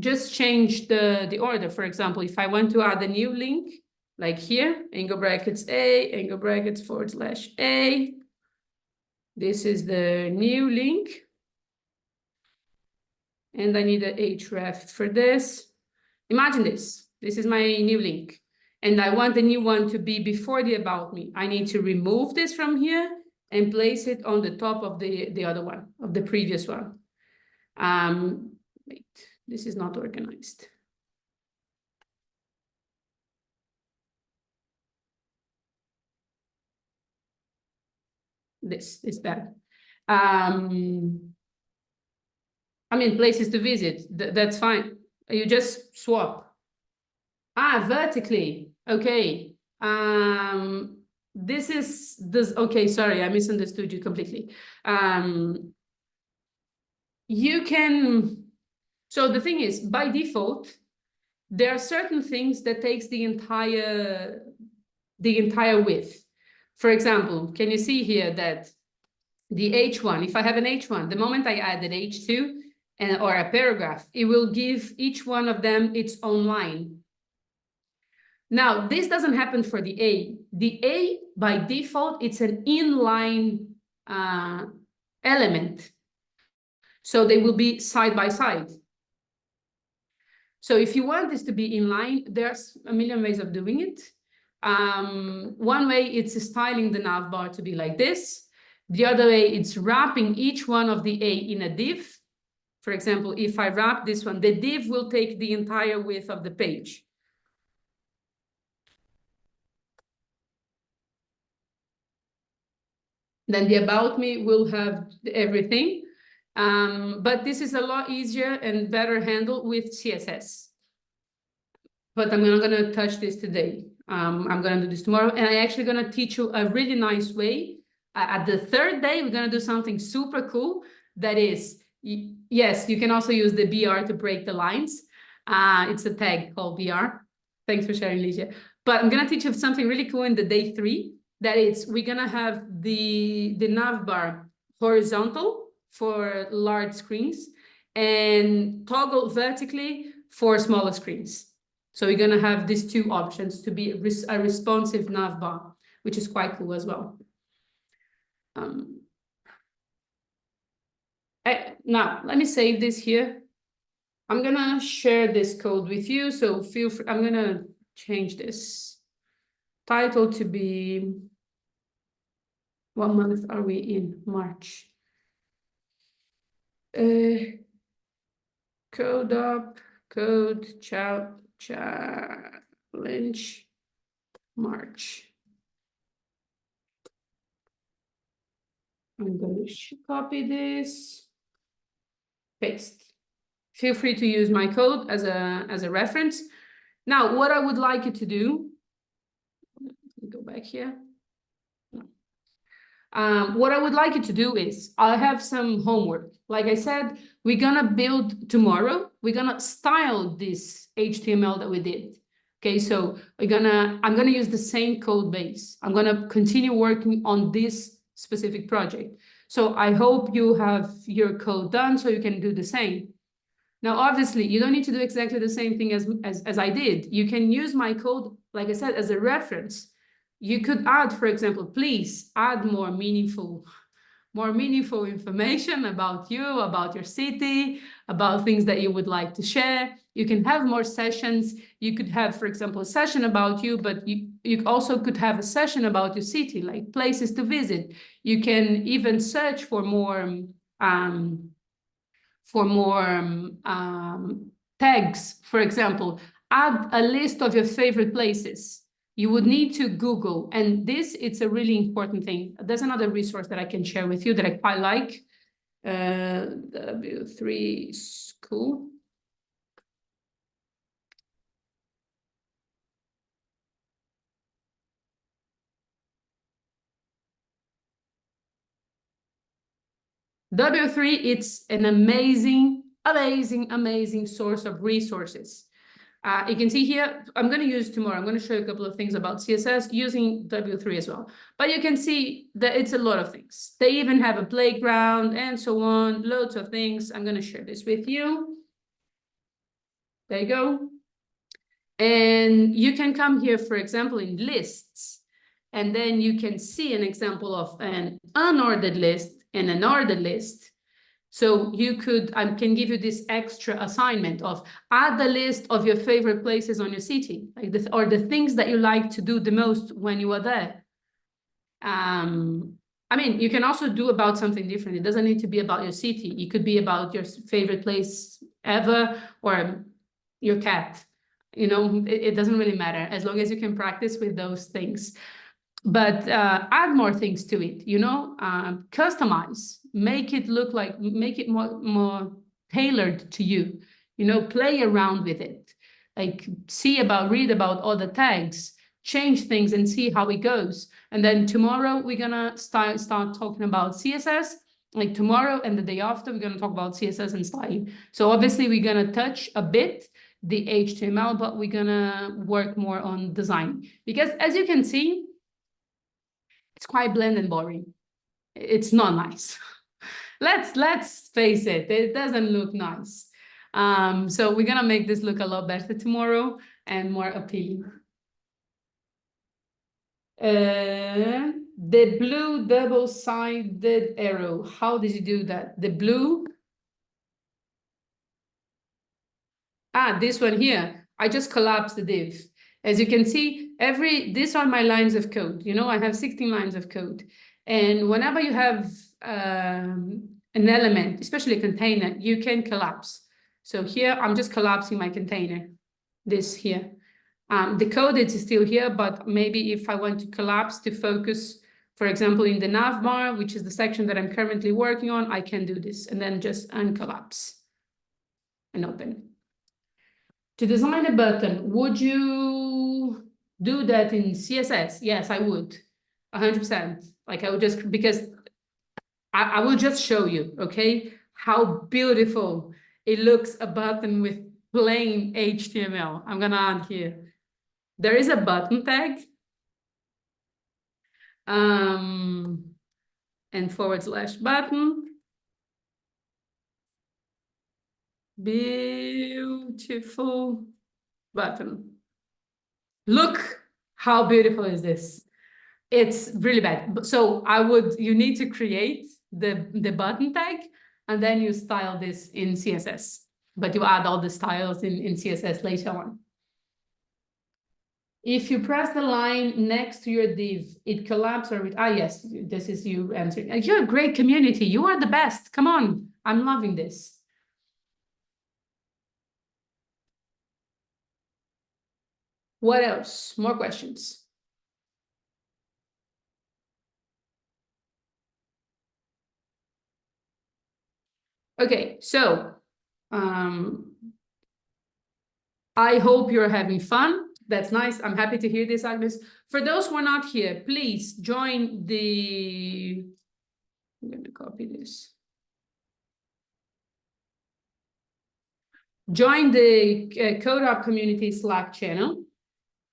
Just change the order. For example, if I want to add a new link, like here, angle brackets A, angle brackets /A. This is the new link. And I need a href for this. Imagine this. This is my new link. And I want the new one to be before the about me. I need to remove this from here and place it on the top of the other one, of the previous one. Wait, this is not organized. This is bad. I mean, places to visit, that's fine. You just swap. Vertically, okay. Okay, sorry, I misunderstood you completely. You can, so the thing is, by default, there are certain things that takes the entire width. For example, can you see here that the H1, if I have an H1, the moment I added H2 or a paragraph, it will give each one of them its own line. Now, this doesn't happen for the A. The A, by default, it's an inline element. So they will be side by side. So if you want this to be inline, there's a million ways of doing it. One way, it's styling the nav bar to be like this. The other way, it's wrapping each one of the A in a div. For example, if I wrap this one, the div will take the entire width of the page. Then the about me will have everything. But this is a lot easier and better handled with CSS. But I'm not gonna touch this today. I'm gonna do this tomorrow. And I'm actually gonna teach you a really nice way. At the third day, we're gonna do something super cool. That is, yes, you can also use the BR to break the lines. It's a tag called BR. Thanks for sharing, Ligia. But I'm gonna teach you something really cool in the day 3. That is, we're gonna have the nav bar horizontal for large screens and toggle vertically for smaller screens. So we're gonna have these two options to be a responsive nav bar, which is quite cool as well. Now, let me save this here. I'm gonna share this code with you, so feel free. I'm gonna change this title to be, what month are we in? March. CodeOp, code challenge, March. I'm going to copy this, paste. Feel free to use my code as a reference. Now, what I would like you to do, go back here. What I would like you to do is, I have some homework. Like I said, we're gonna build tomorrow. We're gonna style this HTML that we did. Okay, so I'm gonna use the same code base. I'm gonna continue working on this specific project. So I hope you have your code done so you can do the same. Now, obviously, you don't need to do exactly the same thing as I did. You can use my code, like I said, as a reference. You could add, for example, please add more meaningful information about you, about your city, about things that you would like to share. You can have more sessions. You could have, for example, a session about you, but you also could have a session about your city, like places to visit. You can even search for more tags. For example, add a list of your favorite places. you would need to Google. And this, it's a really important thing. There's another resource that I can share with you that I quite like. W3 School. W3, it's an amazing, amazing, amazing source of resources. You can see here, I'm going to use tomorrow. I'm going to show you a couple of things about CSS using W3 as well. But you can see that it's a lot of things. They even have a playground and so on, loads of things. I'm going to share this with you. There you go. And you can come here, for example, in lists, and then you can see an example of an unordered list and an ordered list. So you could, I can give you this extra assignment of add the list of your favorite places on your city, like this, or the things that you like to do the most when you are there. I mean, you can also do about something different. It doesn't need to be about your city. It could be about your favorite place ever or your cat. You know, it doesn't really matter as long as you can practice with those things. But add more things to it, you know, customize, make it look like, make it more tailored to you, you know, play around with it, like read about all the tags, change things and see how it goes. And then tomorrow we're gonna start talking about CSS, like tomorrow and the day after, we're gonna talk about CSS and styling. So obviously we're gonna touch a bit the HTML, but we're gonna work more on design, because as you can see, it's quite bland and boring. It's not nice. Let's face it, it doesn't look nice. So we're gonna make this look a lot better tomorrow and more appealing. The blue double-sided arrow, how did you do that? The blue, this one here, I just collapsed the div. As you can see, these are my lines of code. You know, I have 16 lines of code. And whenever you have an element, especially a container, you can collapse. So here, I'm just collapsing my container, this here. The code is still here, but maybe if I want to collapse to focus, for example, in the nav bar, which is the section that I'm currently working on, I can do this and then just uncollapse and open. To design a button, would you do that in CSS? Yes, I would, 100%. Like I would just, because I will just show you, okay, how beautiful it looks, a button with plain HTML. I'm gonna add here. There is a button tag. And /button. Beautiful button. Look how beautiful is this. It's really bad. So you need to create the button tag and then you style this in CSS, but you add all the styles in CSS later on. If you press the line next to your div, it collapses or yes, this is you answering. You're a great community. You are the best. Come on. I'm loving this. What else? More questions? Okay, so I hope you're having fun. That's nice. I'm happy to hear this, Agnes. For those who are not here, please join the... I'm going to copy this. Join the CodeOp community Slack channel.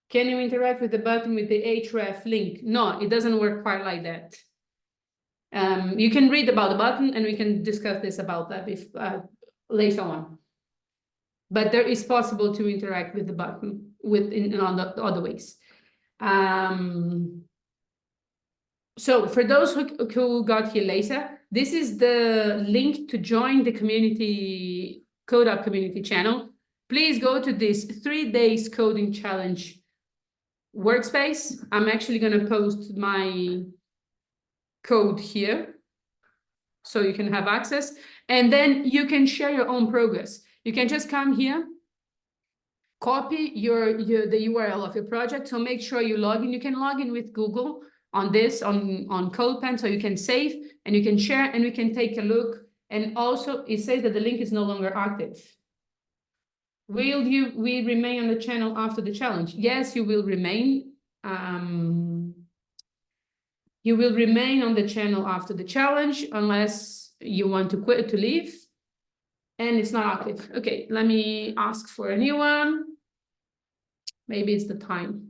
Can you interact with the button with the href link? No, it doesn't work quite like that. You can read about the button and we can discuss this about that later on. But there is possible to interact with the button in other ways. So for those who got here later, this is the link to join the community, CodeUp community channel. Please go to this 3 days coding challenge workspace. I'm actually going to post my code here so you can have access, and then you can share your own progress. You can just come here copy the URL of your project. So make sure you log in. You can log in with Google on this, on CodePen, so you can save and you can share and we can take a look. And also it says that the link is no longer active. Will we remain on the channel after the challenge? Yes, you will remain. You will remain on the channel after the challenge unless you want to quit, to leave. And it's not active. Okay, let me ask for a new one. Maybe it's the time.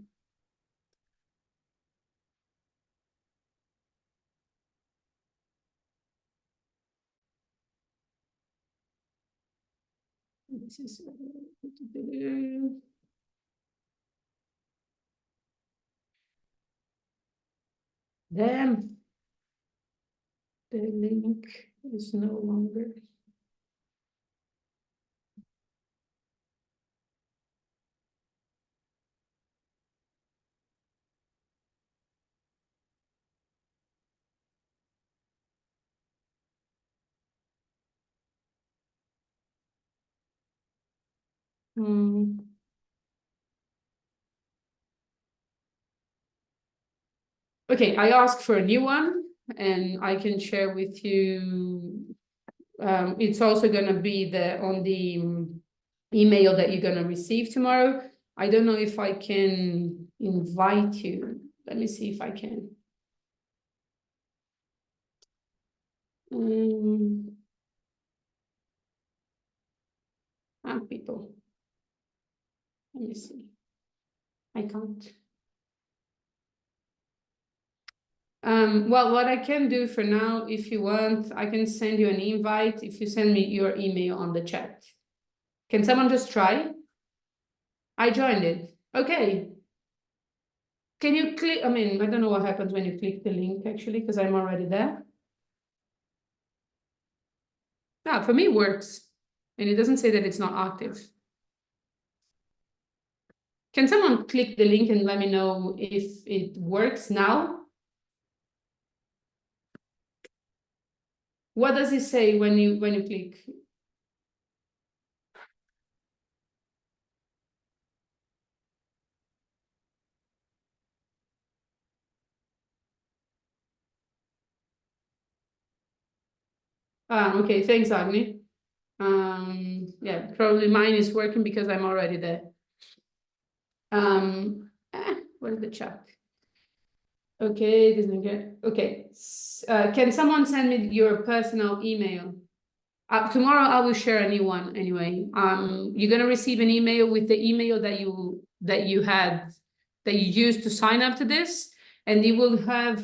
This is damn. The link is no longer. Okay, I asked for a new one and I can share with you. It's also gonna be on the email that you're gonna receive tomorrow. I don't know if I can invite you. Let me see if I can. People. Let me see. I can't. Well, what I can do for now, if you want, I can send you an invite if you send me your email on the chat. Can someone just try? I joined it. Okay. Can you click? I mean, I don't know what happens when you click the link actually, because I'm already there. Yeah, for me it works. And it doesn't say that it's not active. Can someone click the link and let me know if it works now? What does it say when you click? Okay, thanks, Agni. Yeah, probably mine is working because I'm already there. Where's the chat? Okay, doesn't get okay. Can someone send me your personal email? Tomorrow I will share a new one anyway. You're gonna receive an email with the email that you used to sign up to this, and you will have.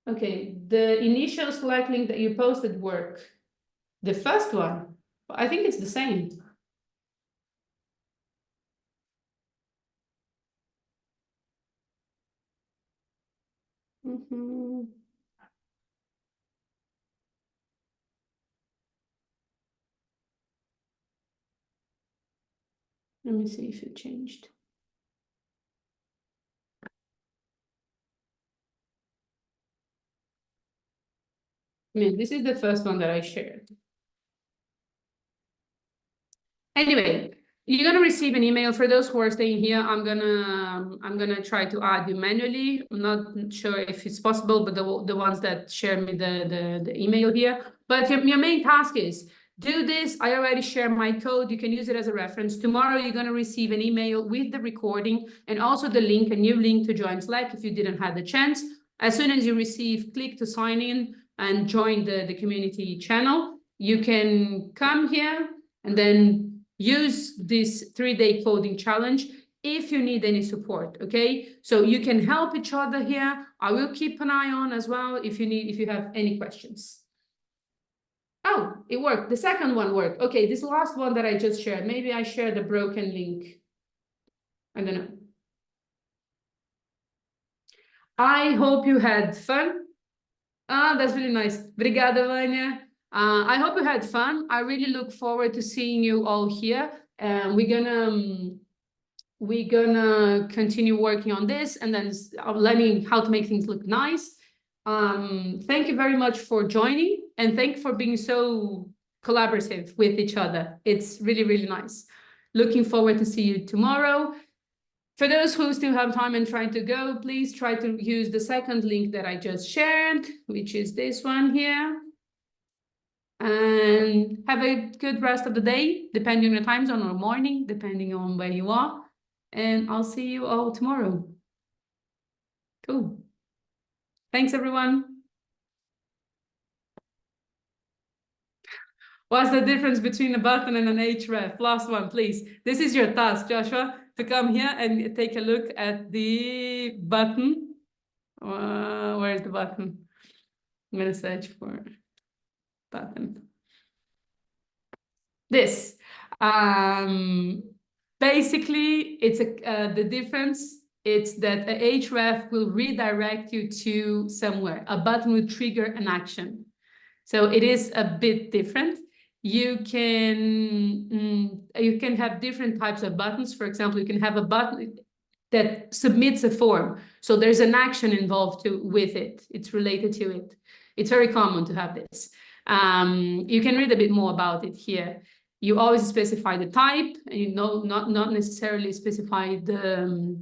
Okay, the initial Slack link that you posted work. The first one, I think it's the same. Let me see if it changed. I mean, this is the first one that I shared. Anyway, you're gonna receive an email. For those who are staying here, I'm gonna try to add you manually. I'm not sure if it's possible, but the ones that share me the email here. But your main task is do this. I already share my code. You can use it as a reference. Tomorrow you're gonna receive an email with the recording and also the link, a new link to join Slack if you didn't have the chance. As soon as you receive, click to sign in and join the community channel. You can come here and then use this 3-day coding challenge if you need any support. Okay, so you can help each other here. I will keep an eye on as well if you have any questions. Oh, it worked. The second one worked. Okay, this last one that I just shared, maybe I shared a broken link. I don't know. I hope you had fun. That's really nice. Obrigada, Vanya. I hope you had fun. I really look forward to seeing you all here. We're gonna continue working on this and then learning how to make things look nice. Thank you very much for joining, and thank you for being so collaborative with each other. It's really, really nice. Looking forward to see you tomorrow. For those who still have time and trying to go, please try to use the second link that I just shared, which is this one here. And have a good rest of the day, depending on your time zone, or morning, depending on where you are. And I'll see you all tomorrow. Cool. Thanks, everyone. What's the difference between a button and an href? Last one, please. This is your task, Joshua, to come here and take a look at the button. Where's the button? I'm going to search for button. This. Basically, it's the difference. It's that a href will redirect you to somewhere. A button will trigger an action. So it is a bit different. You can have different types of buttons. For example, you can have a button that submits a form. So there's an action involved with it. It's related to it. It's very common to have this. You can read a bit more about it here. You always specify the type, and you know, not necessarily specify the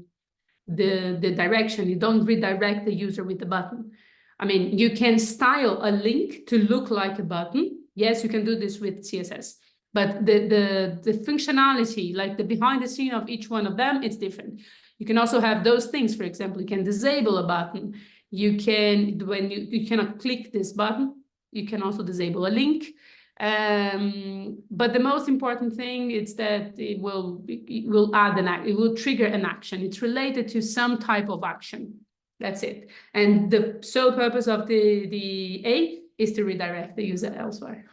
direction. You don't redirect the user with the button. I mean, you can style a link to look like a button. Yes, you can do this with CSS, but the functionality, like the behind the scene of each one of them, it's different. You can also have those things. For example, you can disable a button. You can, when you cannot click this button, you can also disable a link. But the most important thing is that it will add it will trigger an action. It's related to some type of action. That's it. And the sole purpose of the A is to redirect the user elsewhere.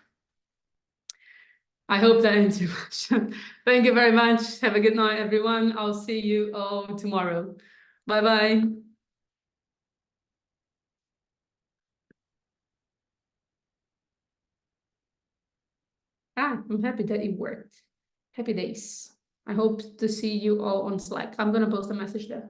I hope that answers your question. Thank you very much. Have a good night, everyone. I'll see you all tomorrow. Bye-bye. I'm happy that it worked. Happy days. I hope to see you all on Slack. I'm going to post a message there.